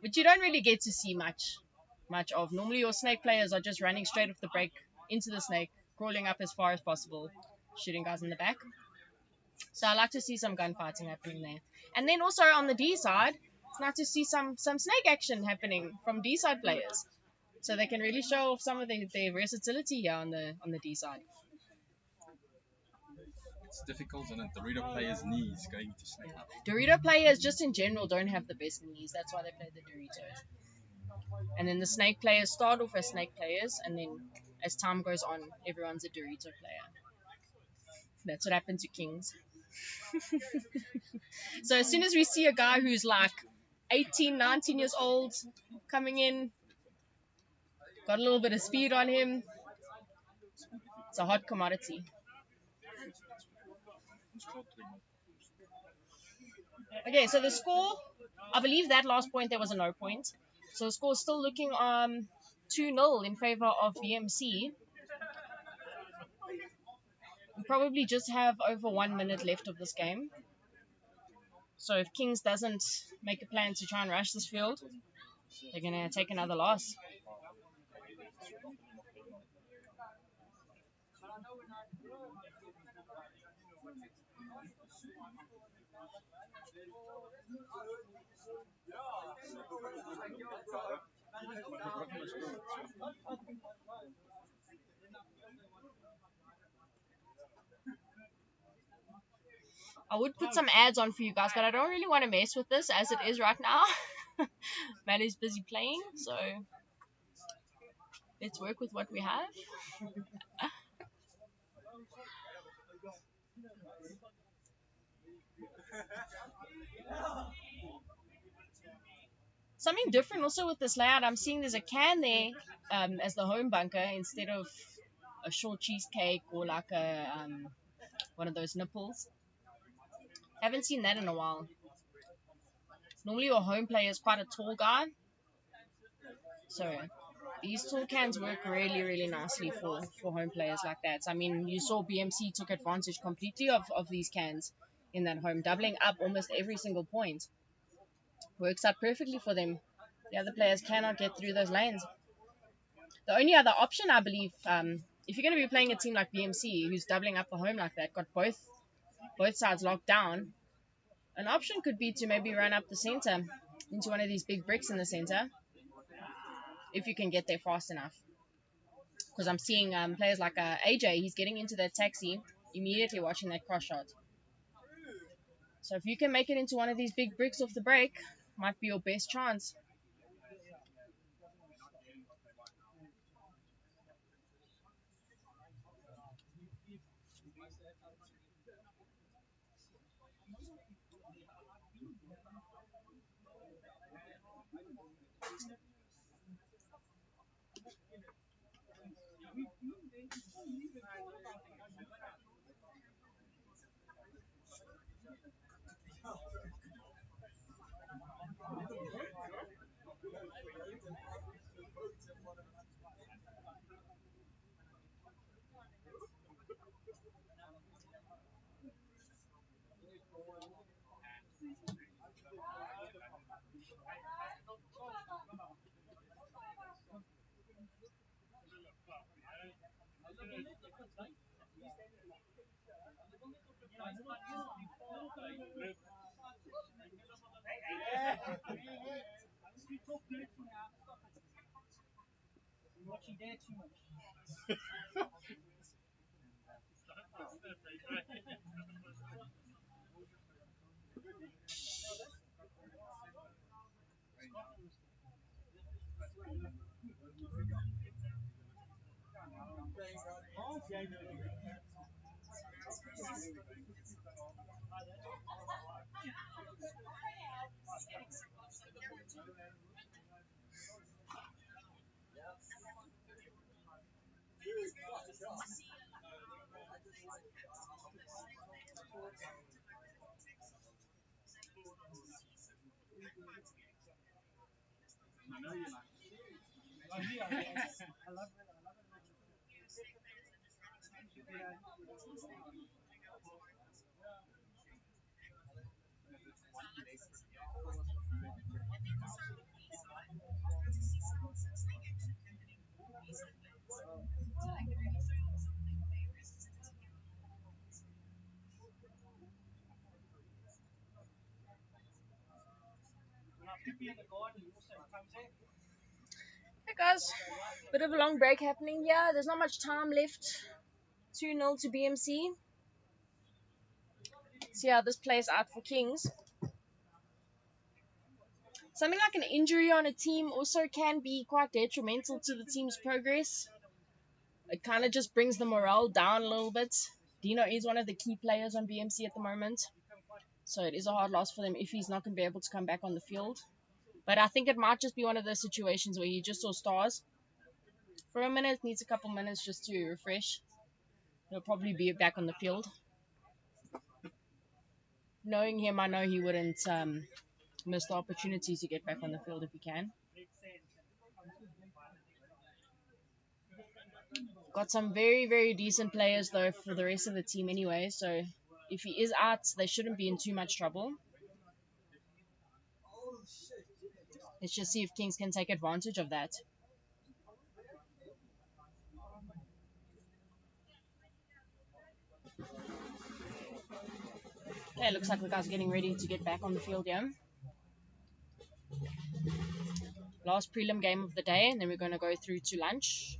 But you don't really get to see much of. Normally your snake players are just running straight off the break into the snake, crawling up as far as possible, shooting guys in the back. So I like to see some gunfighting happening there. And then also on the D side, it's nice to see some snake action happening from D side players. So they can really show off some of their versatility here on the D side. It's difficult on a Dorito player's knees going to snake. Dorito players just in general don't have the best knees. That's why they play the Doritos. And then the snake players start off as snake players, and then as time goes on, everyone's a Dorito player. That's what happened to Kings. So as soon as we see a guy who's like 18, 19 years old coming in, got a little bit of speed on him, it's a hot commodity. Okay, so the score, I believe that last point there was a no point. So the score is still looking 2-0 in favor of BMC. We probably just have over 1 minute left of this game. So if Kings doesn't make a plan to try and rush this field, they're going to take another loss. I would put some ads on for you guys, but I don't really want to mess with this as it is right now. Man is busy playing, so let's work with what we have. Something different also with this layout, I'm seeing there's a can there as the home bunker instead of a short cheesecake or like a one of those nipples. Haven't seen that in a while. Normally your home player is quite a tall guy. So these tall cans work really, really nicely for home players like that. I mean, you saw BMC took advantage completely of these cans in that home, doubling up almost every single point. Works out perfectly for them. The other players cannot get through those lanes. The only other option, I believe, if you're going to be playing a team like BMC, who's doubling up the home like that, got both sides locked down, an option could be to maybe run up the center into one of these big bricks in the center, if you can get there fast enough. Because I'm seeing players like AJ, he's getting into that taxi, immediately watching that cross shot. So if you can make it into one of these big bricks off the break, might be your best chance. Watching there too much. Hey guys, bit of a long break happening here. There's not much time left. 2-0 to BMC. See how this plays out for Kings. Something like an injury on a team also can be quite detrimental to the team's progress. It kind of just brings the morale down a little bit. Dino is one of the key players on BMC at the moment, so it is a hard loss for them if he's not going to be able to come back on the field. But I think it might just be one of those situations where he just saw stars for a minute, needs a couple minutes just to refresh. He'll probably be back on the field. Knowing him, I know he wouldn't miss the opportunity to get back on the field if he can. Got some very, very decent players, though, for the rest of the team anyway, so if he is out, they shouldn't be in too much trouble. Let's just see if Kings can take advantage of that. Okay, looks like the guys are getting ready to get back on the field here. Last prelim game of the day, and then we're going to go through to lunch.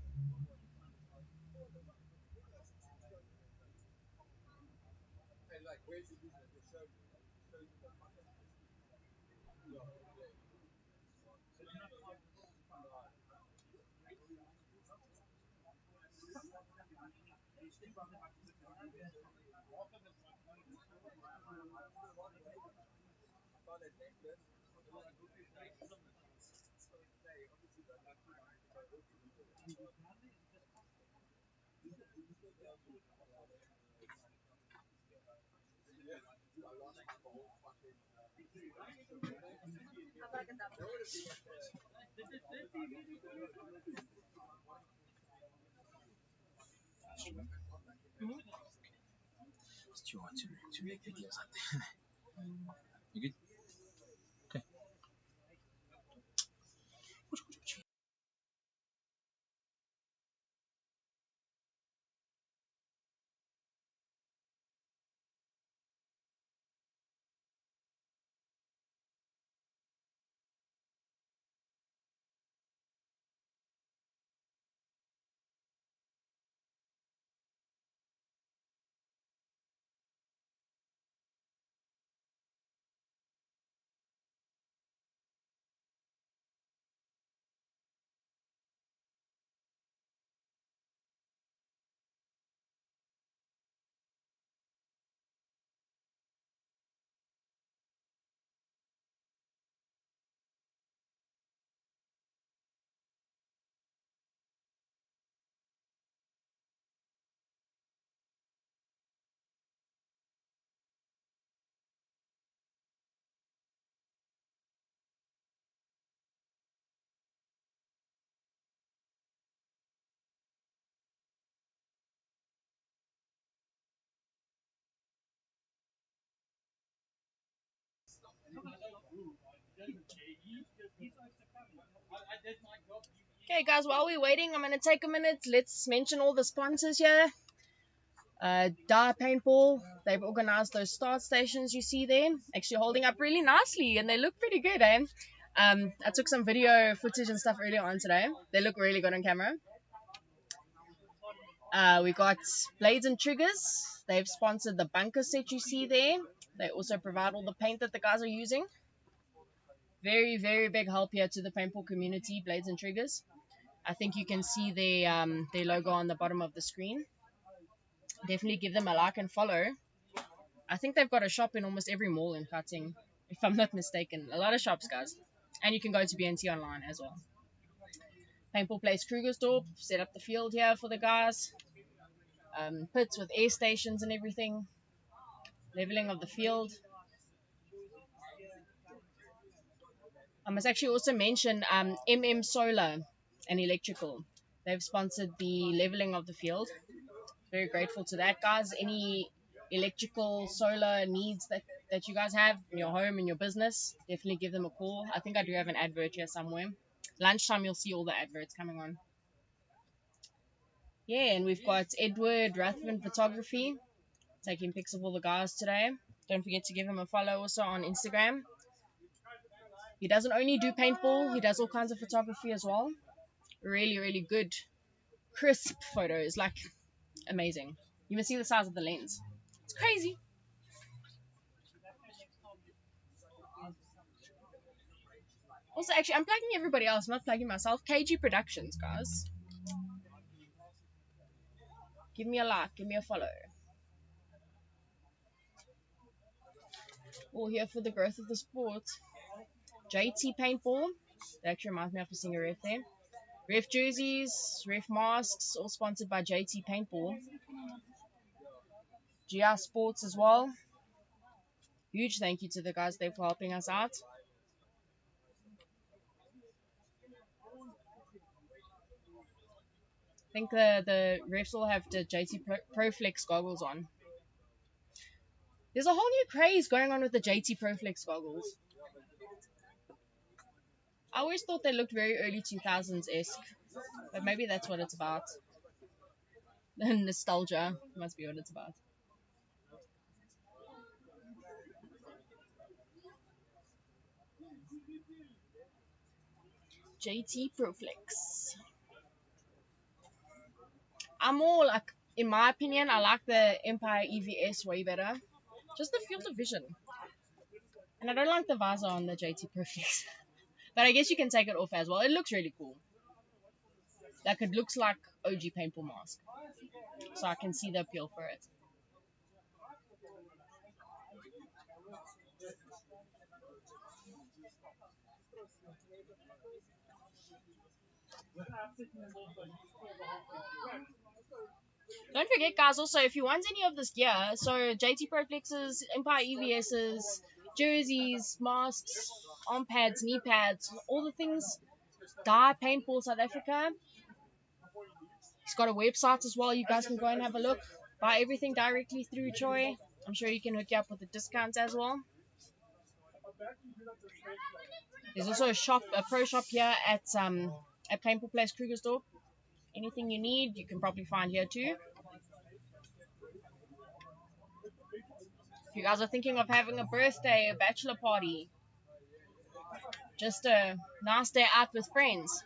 It's too hard to make videos like that. You good? Okay. Okay, guys, while we're waiting, I'm going to take a minute. Let's mention all the sponsors here. Dar Paintball, they've organized those start stations you see there. Actually holding up really nicely, and they look pretty good, eh? I took some video footage and stuff earlier on today. They look really good on camera. We got Blades and Triggers. They've sponsored the bunker set you see there. They also provide all the paint that the guys are using. Very, very big help here to the paintball community, Blades and Triggers. I think you can see their logo on the bottom of the screen. Definitely give them a like and follow. I think they've got a shop in almost every mall in Gauteng, if I'm not mistaken. A lot of shops, guys. And you can go to BNT online as well. Paintball Place Krugersdorp, set up the field here for the guys. Pits with air stations and everything. Leveling of the field. I must actually also mention MM Solar and Electrical. They've sponsored the leveling of the field. Very grateful to that, guys. Any electrical, solar needs that you guys have in your home, in your business, definitely give them a call. I think I do have an advert here somewhere. Lunchtime, you'll see all the adverts coming on. Yeah, and we've got Edward Rathman Photography, taking pics of all the guys today. Don't forget to give him a follow also on Instagram. He doesn't only do paintball, he does all kinds of photography as well. Really, really good, crisp photos, like amazing. You can see the size of the lens. It's crazy. Also, actually, I'm plugging everybody else, I'm not plugging myself. KG Productions, guys. Give me a like, give me a follow. All here for the growth of the sport. JT Paintball. That actually reminds me of a singer ref there. Ref jerseys, ref masks, all sponsored by JT Paintball. GR Sports as well. Huge thank you to the guys there for helping us out. I think the refs all have the JT Proflex goggles on. There's a whole new craze going on with the JT Proflex goggles. I always thought they looked very early 2000s-esque, but maybe that's what it's about. Nostalgia must be what it's about. JT Proflex. I'm more like, in my opinion, I like the Empire EVS way better. Just the field of vision. And I don't like the visor on the JT Proflex. But I guess you can take it off as well. It looks really cool. Like, it looks like OG paintball mask. So I can see the appeal for it. Don't forget, guys, also, if you want any of this gear, so JT Proflexes, Empire EVSs, jerseys, masks, arm pads, knee pads, all the things, Dar Paintball South Africa. He's got a website as well. You guys can go and have a look. Buy everything directly through Troy. I'm sure he can hook you up with the discounts as well. There's also a pro shop here at Paintball Place Krugersdorp. Anything you need, you can probably find here too. If you guys are thinking of having a birthday, a bachelor party, just a nice day out with friends,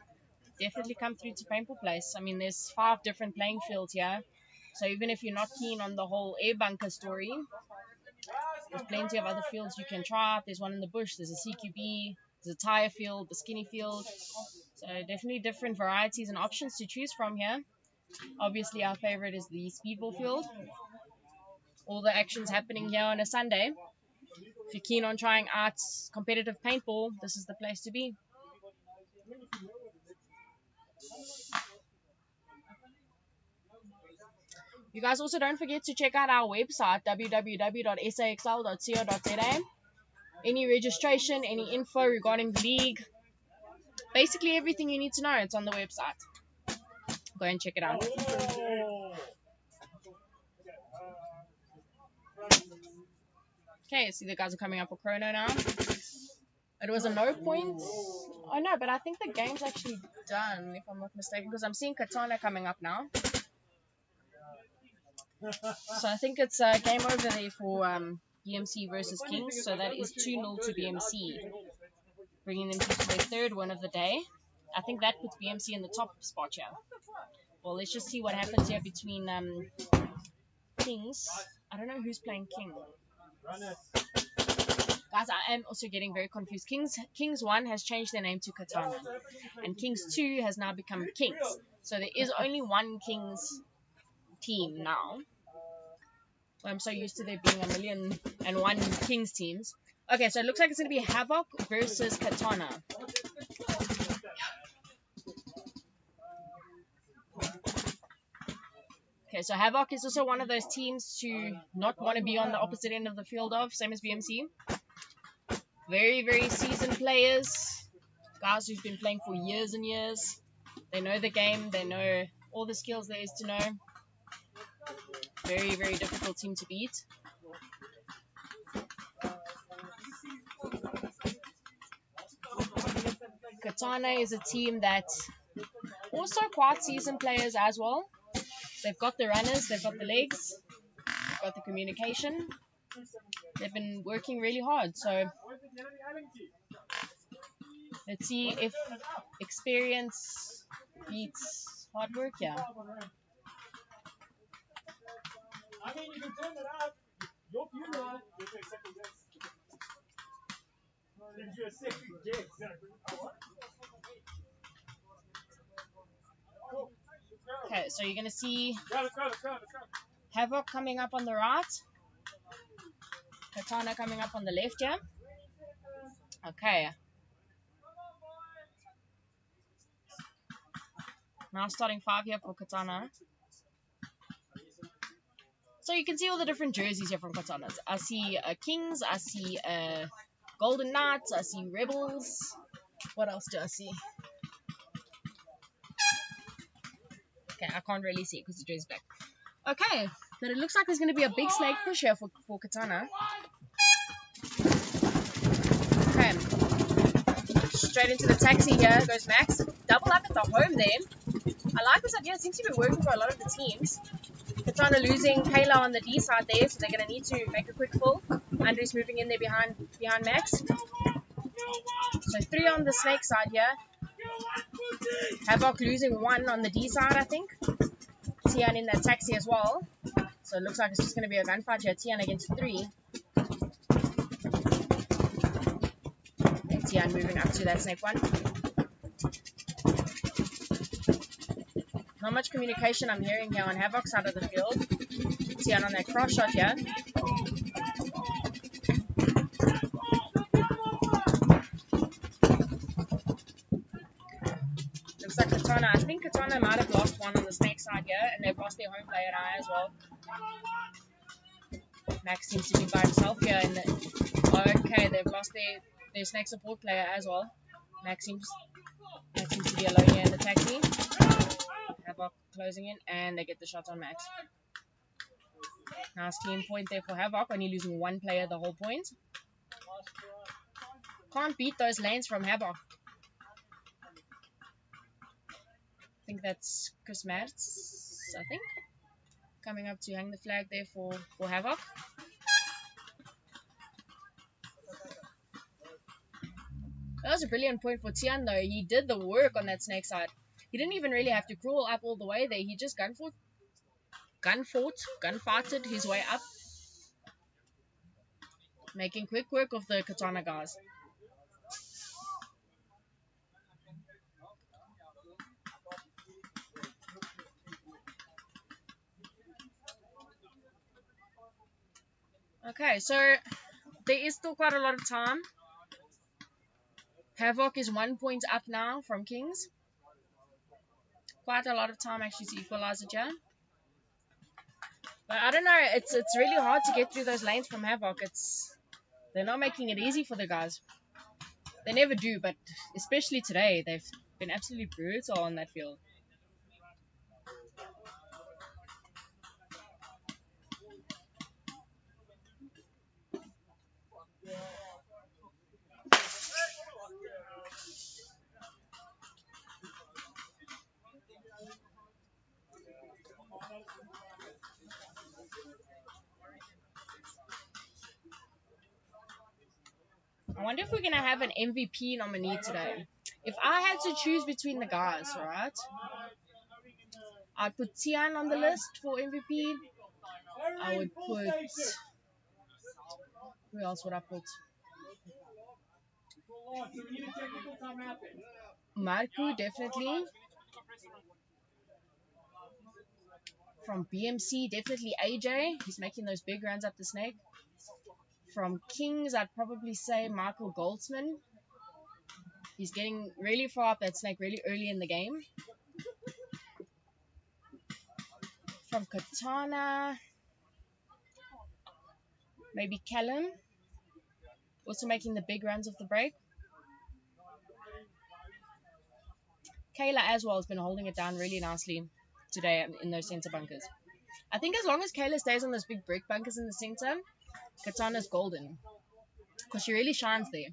definitely come through to Paintball Place. I mean, there's 5 different playing fields here. So even if you're not keen on the whole air bunker story, there's plenty of other fields you can try out. There's one in the bush, there's a CQB, there's a tire field, the skinny field. So definitely different varieties and options to choose from here. Obviously our favorite is the speedball field. All the action's happening here on a Sunday. If you're keen on trying out competitive paintball, this is the place to be. You guys also don't forget to check out our website, www.saxl.co.za. Any registration, any info regarding the league, basically everything you need to know, it's on the website. Go and check it out. Okay, see the guys are coming up for chrono now. It was a no points. Oh no, but I think the game's actually done, if I'm not mistaken, because I'm seeing Katana coming up now. So I think it's a game over there for BMC versus Kings. So that is 2-0 to BMC, bringing them to their third win of the day. I think that puts BMC in the top spot here. Well, let's just see what happens here between Kings. I don't know who's playing King. Guys, I am also getting very confused. Kings 1 has changed their name to Katana, and Kings 2 has now become Kings. So there is only one Kings team now. I'm so used to there being 1,000,001 Kings teams. Okay, so it looks like it's going to be Havoc versus Katana. Okay, so Havoc is also one of those teams to not want to be on the opposite end of the field of, same as BMC. Very, very seasoned players. Guys who've been playing for years and years. They know the game. They know all the skills there is to know. Very, very difficult team to beat. Katana is a team that also quite seasoned players as well. They've got the runners, they've got the legs, they've got the communication. They've been working really hard. So let's see if experience beats hard work here. I mean, you can turn it up. Your funeral. You'll take second guess. Gives you a second guess. Okay, so you're going to see Let's go. Havoc coming up on the right. Katana coming up on the left here. Okay. Now starting 5 here for Katana. So you can see all the different jerseys here from Katanas. I see Kings, I see Golden Knights, I see Rebels. What else do I see? Okay, I can't really see because the jersey's black. Okay, but it looks like there's going to be a big snake push here for Katana. Okay, straight into the taxi here goes Max. Double up at the home there. I like this idea. It seems to be working for a lot of the teams. Katana losing Kayla on the D side there, so they're going to need to make a quick pull. Andrew's moving in there behind Max. So 3 on the snake side here. Havoc losing 1 on the D side, I think. Tian in that taxi as well. So it looks like it's just going to be a gunfight here. Tian against 3. And Tian moving up to that snake one. Not much communication I'm hearing here on Havoc's side of the field. Tian on that cross shot here. Looks like Katana. I think Katana might have lost 1 on the snake side here, and they've lost their home player now as well. Max seems to be by himself here. Okay, they've lost their snake support player as well. Max seems to be alone here in the taxi. Havoc closing in, and they get the shot on Max. Nice clean point there for Havoc, only losing 1 player the whole point. Can't beat those lanes from Havoc. I think that's Chris Mertz, I think. Coming up to hang the flag there for Havoc. That was a brilliant point for Tian though. He did the work on that snake side. He didn't even really have to crawl up all the way there. He just gunfighted his way up. Making quick work of the Katana guys. Okay, so there is still quite a lot of time. Havoc is 1 point up now from Kings. Quite a lot of time actually to equalize it here. But I don't know, it's really hard to get through those lanes from Havoc. They're not making it easy for the guys. They never do, but especially today, they've been absolutely brutal on that field. I wonder if we're going to have an MVP nominee today. If I had to choose between the guys, right, I'd put Tian on the list for MVP. I would put... Who else would I put? Marco, definitely. From BMC, definitely AJ. He's making those big runs up the snake. From Kings, I'd probably say Michael Goldsman. He's getting really far up that snake really early in the game. From Katana, maybe Callum. Also making the big runs of the break. Kayla as well has been holding it down really nicely today in those center bunkers. I think as long as Kayla stays on those big brick bunkers in the center, Katana's golden. Because she really shines there.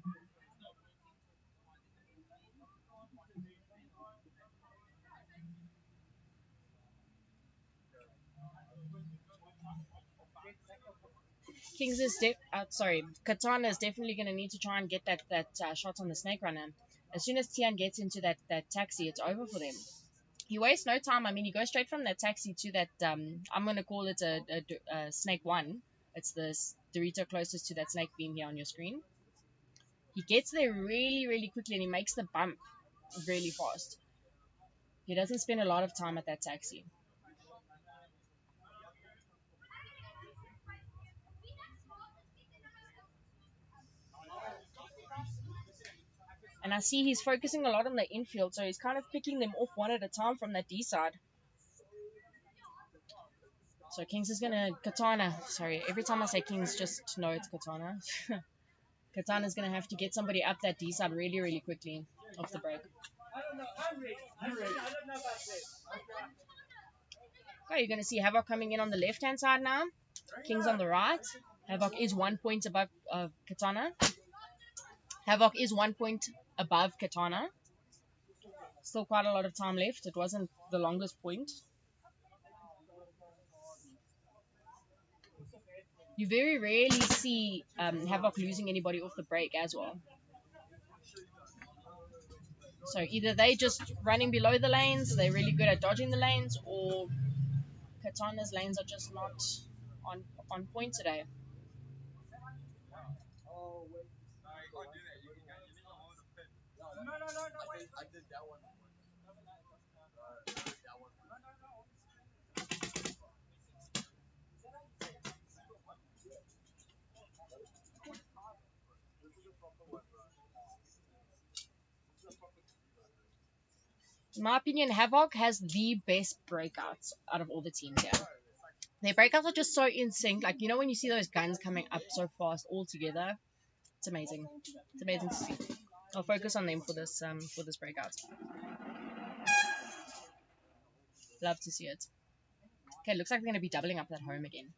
Katana is definitely going to need to try and get that shot on the snake runner. As soon as Tian gets into that taxi, it's over for them. He wastes no time. I mean, he goes straight from that taxi to that, I'm going to call it a snake one. It's the Dorito closest to that snake beam here on your screen. He gets there really, really quickly and he makes the bump really fast. He doesn't spend a lot of time at that taxi. And I see he's focusing a lot on the infield, so he's kind of picking them off one at a time from that D side. So Kings is going to... Katana. Sorry, every time I say Kings, just know it's Katana. Katana's going to have to get somebody up that D side really, really quickly off the break. Okay, you're going to see Havoc coming in on the left-hand side now. Kings on the right. Havoc is 1 point above Katana. Havoc is 1 point above Katana. Still quite a lot of time left. It wasn't the longest point. You very rarely see Havoc losing anybody off the break as well. So either they just running below the lanes, they're really good at dodging the lanes, or Katana's lanes are just not on point today. In my opinion, Havoc has the best breakouts out of all the teams here. Their breakouts are just so in sync. Like, you know when you see those guns coming up so fast all together? It's amazing. It's amazing to see. I'll focus on them for this breakout. Love to see it. Okay, looks like they're going to be doubling up that home again.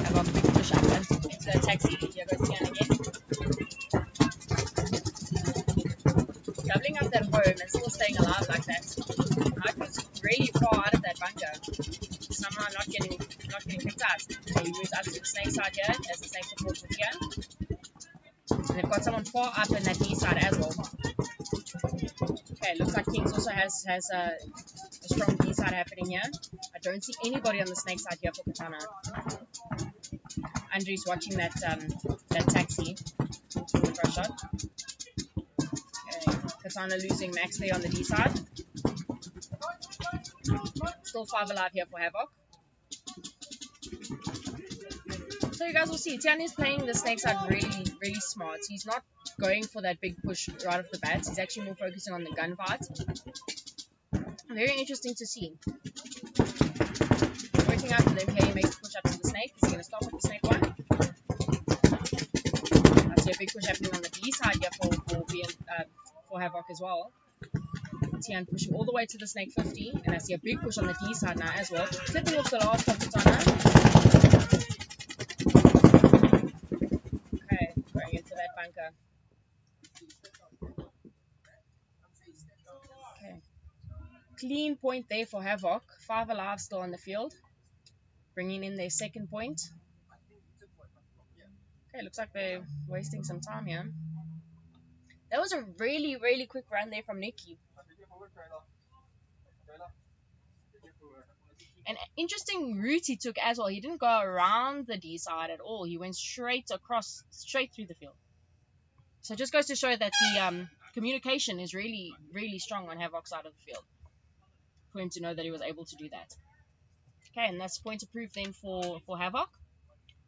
Havoc, big push up into the taxi. Here goes Tian again. Doubling up that home and still staying alive like that. Mike was really far out of that bunker. Somehow not getting picked out. So he moves up to the snake side here as the snake supports with here. And they've got someone far up in that D side as well. Okay, looks like Kings also has a strong D side happening here. I don't see anybody on the snake side here for Katana. Andrew's watching that taxi for the first shot. Okay, Katana losing Max there on the D side. Still 5 alive here for Havoc. So you guys will see, Tian is playing the snake side really, really smart. He's not going for that big push right off the bat. He's actually more focusing on the gunfight. Very interesting to see. Working out for them here, he makes a push up to the snake. Is he going to stop at the snake one? I see a big push happening on the B side here for Havoc as well. Tian pushing all the way to the snake 50, and I see a big push on the D side now as well. Clipping off the last of Katana. Okay, going into that bunker. Okay. Clean point there for Havoc. 5 alive still on the field. bringing in their second point. Okay, looks like they're wasting some time here. That was a really, really quick run there from Nikki. An interesting route he took as well. He didn't go around the D side at all. He went straight across, straight through the field. So it just goes to show that the communication is really, really strong on Havok's side of the field. For him to know that he was able to do that. Okay, and that's point approved then for Havok.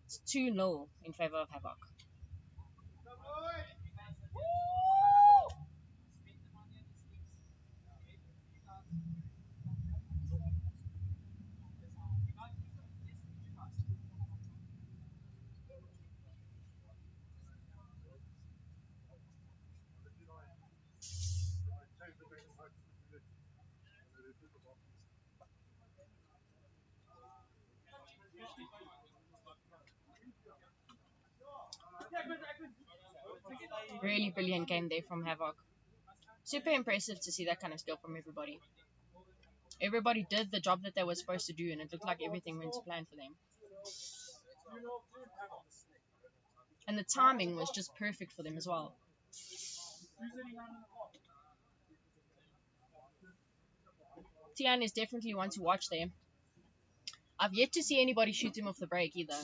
It's 2-0 in favor of Havok. Really brilliant game there from Havok. Super impressive to see that kind of skill from everybody. Everybody did the job that they were supposed to do, and it looked like everything went to plan for them. And the timing was just perfect for them as well. Tian is definitely one to watch there. I've yet to see anybody shoot him off the break either.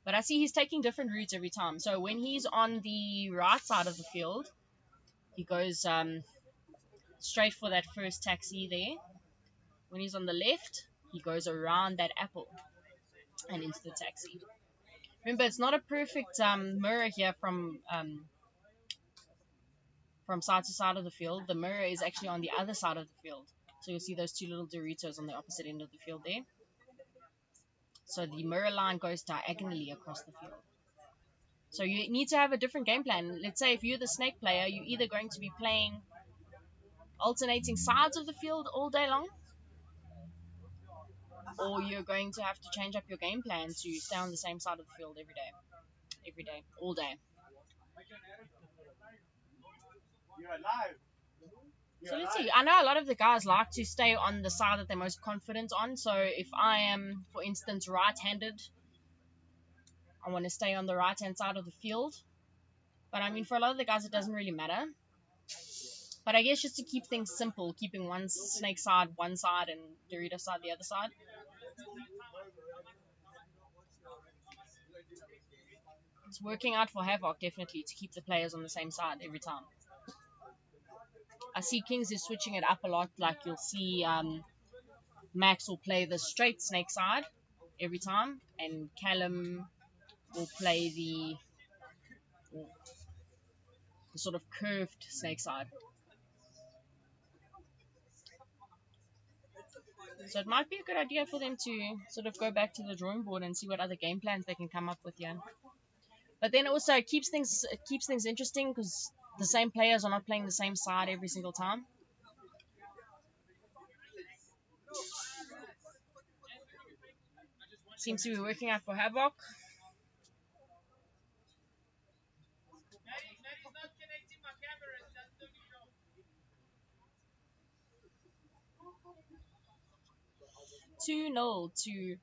But I see he's taking different routes every time. So when he's on the right side of the field, he goes straight for that first taxi there. When he's on the left, he goes around that apple and into the taxi. Remember, it's not a perfect mirror here from side to side of the field. The mirror is actually on the other side of the field. So you'll see those two little Doritos on the opposite end of the field there. So the mirror line goes diagonally across the field. So you need to have a different game plan. Let's say if you're the snake player, you're either going to be playing alternating sides of the field all day long, or you're going to have to change up your game plan to stay on the same side of the field every day, all day. So let's see. I know a lot of the guys like to stay on the side that they're most confident on. So if I am, for instance, right-handed, I want to stay on the right-hand side of the field. But I mean, for a lot of the guys, it doesn't really matter. But I guess just to keep things simple, keeping one snake side one side and Dorito side the other side. It's working out for Havok, definitely, to keep the players on the same side every time. I see Kings is switching it up a lot. Like you'll see Max will play the straight snake side every time, and Callum will play the sort of curved snake side. So it might be a good idea for them to sort of go back to the drawing board and see what other game plans they can come up with here. But then also it keeps things interesting because the same players are not playing the same side every single time. Seems to be working out for Havok. (2-0) to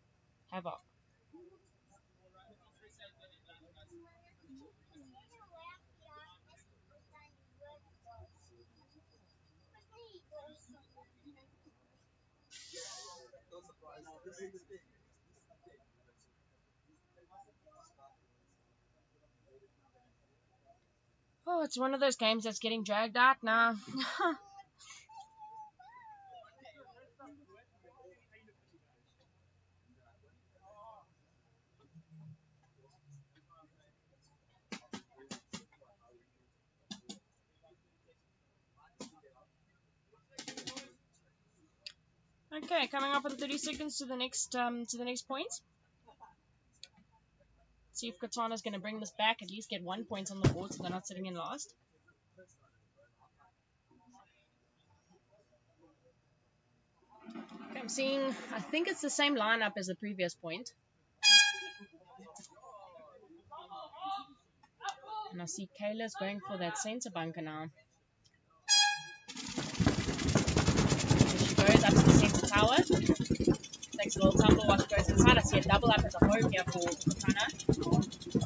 Havok. Oh, it's one of those games that's getting dragged out now. Okay, coming up in 30 seconds to the next point. See if Katana's going to bring this back, at least get 1 point on the board so they're not sitting in last. Okay, I'm seeing, I think it's the same lineup as the previous point. And I see Kayla's going for that center bunker now. There she goes up to the center tower. They Makes a little tumble while she goes inside. I see a double up at the home here for Katana.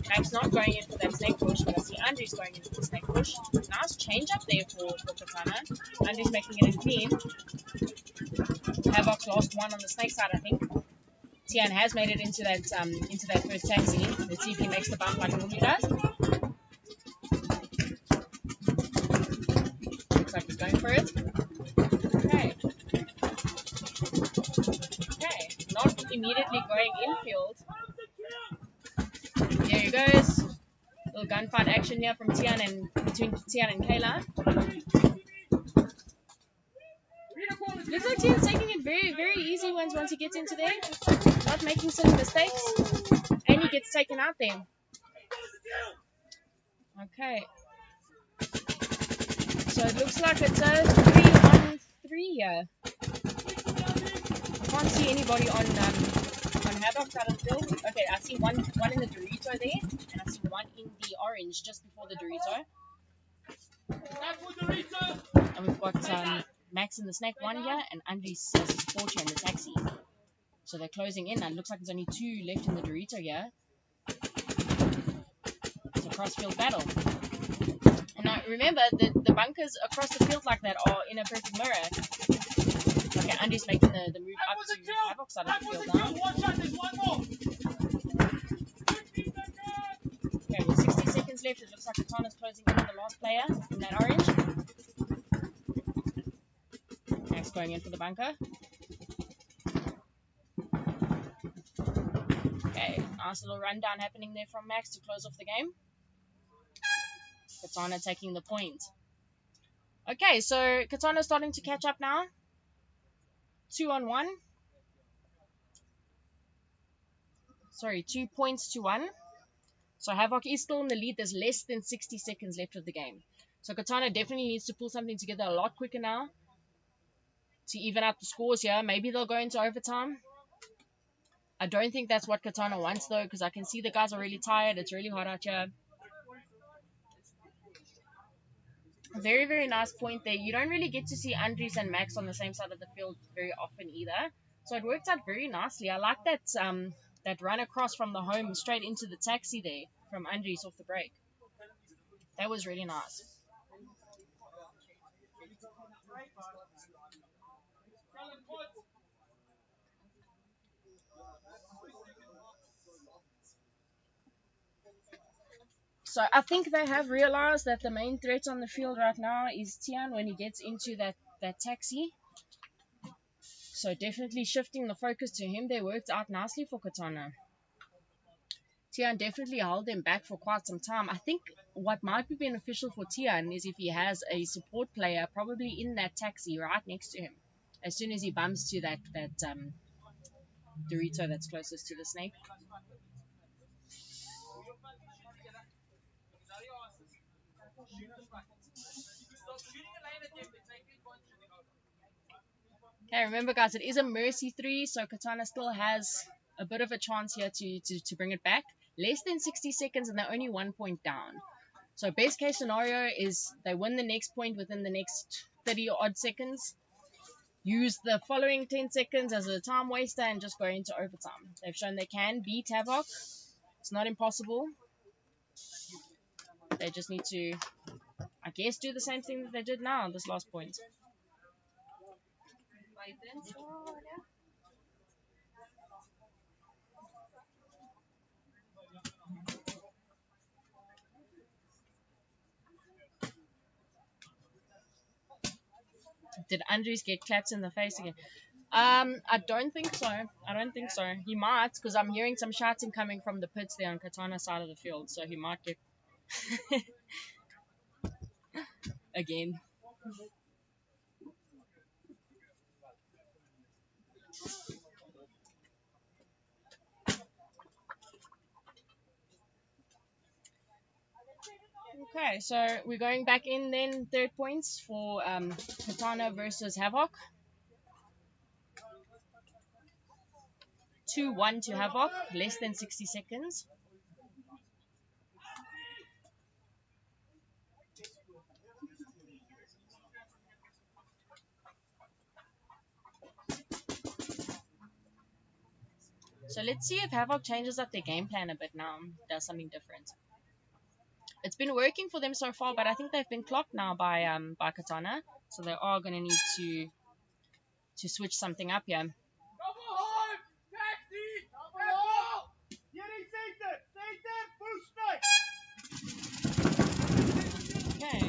Max not going in for that snake push, but I see Andrew's going in for the snake push. Nice change up there for Katana. Andrew's making it in clean. Havoc's lost one on the snake side, I think. Tian has made it into that first taxi. Let's see if he makes the bump like normally does. Looks like he's going for it. Okay. Okay. Not immediately going infield. There he goes. Little gunfight action here from between Tian and Kayla. Looks like Tian's taking it very, very easy once he gets into there. Not making silly mistakes. And he gets taken out there. Okay. So it looks like it's a 3-on-3 here. I can't see anybody on Havoc's side of the field. Okay, I see one in the Dorito there, and I see one in the orange just before the Dorito. And we've got Max in the snake one here, and Andres has his Porsche in the taxi. So they're closing in, and it looks like there's only 2 left in the Dorito here. It's a cross-field battle. And now remember, the bunkers across the field like that are in a perfect mirror. Okay, Andy's making the move up to Havoc's side of the field now. Okay, with 60 seconds left, it looks like Katana's closing in on the last player in that orange. Max going in for the bunker. Okay, nice little rundown happening there from Max to close off the game. Katana taking the point. Okay, so Katana's starting to catch up now. 2-on-1. Sorry, 2 points to 1. So Havoc is still in the lead. There's less than 60 seconds left of the game. So Katana definitely needs to pull something together a lot quicker now to even out the scores here. Maybe they'll go into overtime. I don't think that's what Katana wants though, because I can see the guys are really tired. It's really hot out here. Very, very nice point there. You don't really get to see Andres and Max on the same side of the field very often either. So it worked out very nicely. I like that run across from the home straight into the taxi there from Andres off the break. That was really nice. So I think they have realized that the main threat on the field right now is Tian when he gets into that taxi. So definitely shifting the focus to him. They worked out nicely for Katana. Tian definitely held them back for quite some time. I think what might be beneficial for Tian is if he has a support player probably in that taxi right next to him. As soon as he bumps to that Dorito that's closest to the snake. Okay, remember guys, it is a mercy 3, so Katana still has a bit of a chance here to bring it back. Less than 60 seconds and they're only 1 point down. So best case scenario is they win the next point within the next 30 odd seconds. Use the following 10 seconds as a time waster and just go into overtime. They've shown they can beat Havoc. It's not impossible. They just need to, I guess, do the same thing that they did now on this last point. Did Andres get clapped in the face again? I don't think so. He might, because I'm hearing some shouting coming from the pits there on Katana's side of the field. So he might get again. Okay, so we're going back in then. 3rd points for Katana versus Havoc. 2-1 to Havoc. Less than 60 seconds. So let's see if Havoc changes up their game plan a bit now, does something different. It's been working for them so far, but I think they've been clocked now by Katana, so they are going to need to switch something up here. Okay.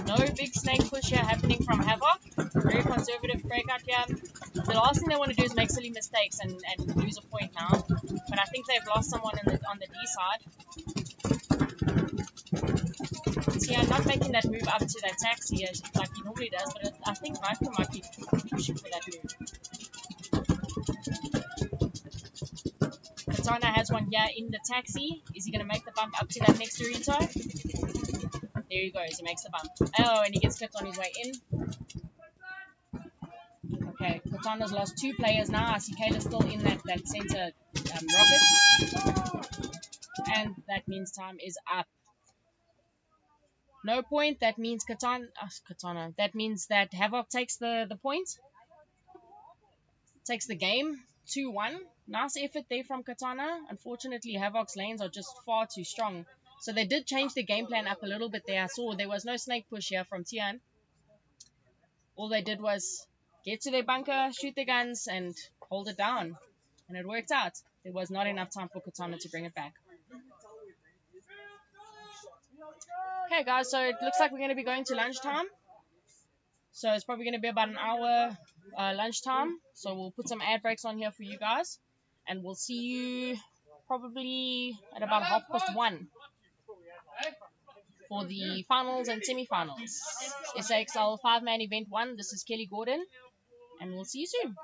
No big snake push here happening from Havoc. Very conservative breakout here. The last thing they want to do is make silly mistakes and lose a point now. But I think they've lost someone on the D side. See, I'm not making that move up to that taxi like he normally does, but I think Michael might be pushing for that move. Katana has one here in the taxi. Is he going to make the bump up to that next Dorito? There he goes. He makes the bump. Oh, and he gets clipped on his way in. Okay, Katana's lost 2 players now. I see Kayla's still in that center rocket. And that means time is up. No point. That means Katana. That means that Havoc takes the point. Takes the game. 2-1. Nice effort there from Katana. Unfortunately, Havoc's lanes are just far too strong. So they did change the game plan up a little bit there. I saw there was no snake push here from Tian. All they did was get to their bunker, shoot their guns, and hold it down. And it worked out. There was not enough time for Katana to bring it back. Okay, guys, so it looks like we're going to be going to lunchtime. So it's probably going to be about an hour lunchtime. So we'll put some ad breaks on here for you guys. And we'll see you probably at about 1:30 for the finals and semi-finals. Saxl 5-man event 1. This is Kelly Gordon. And we'll see you soon.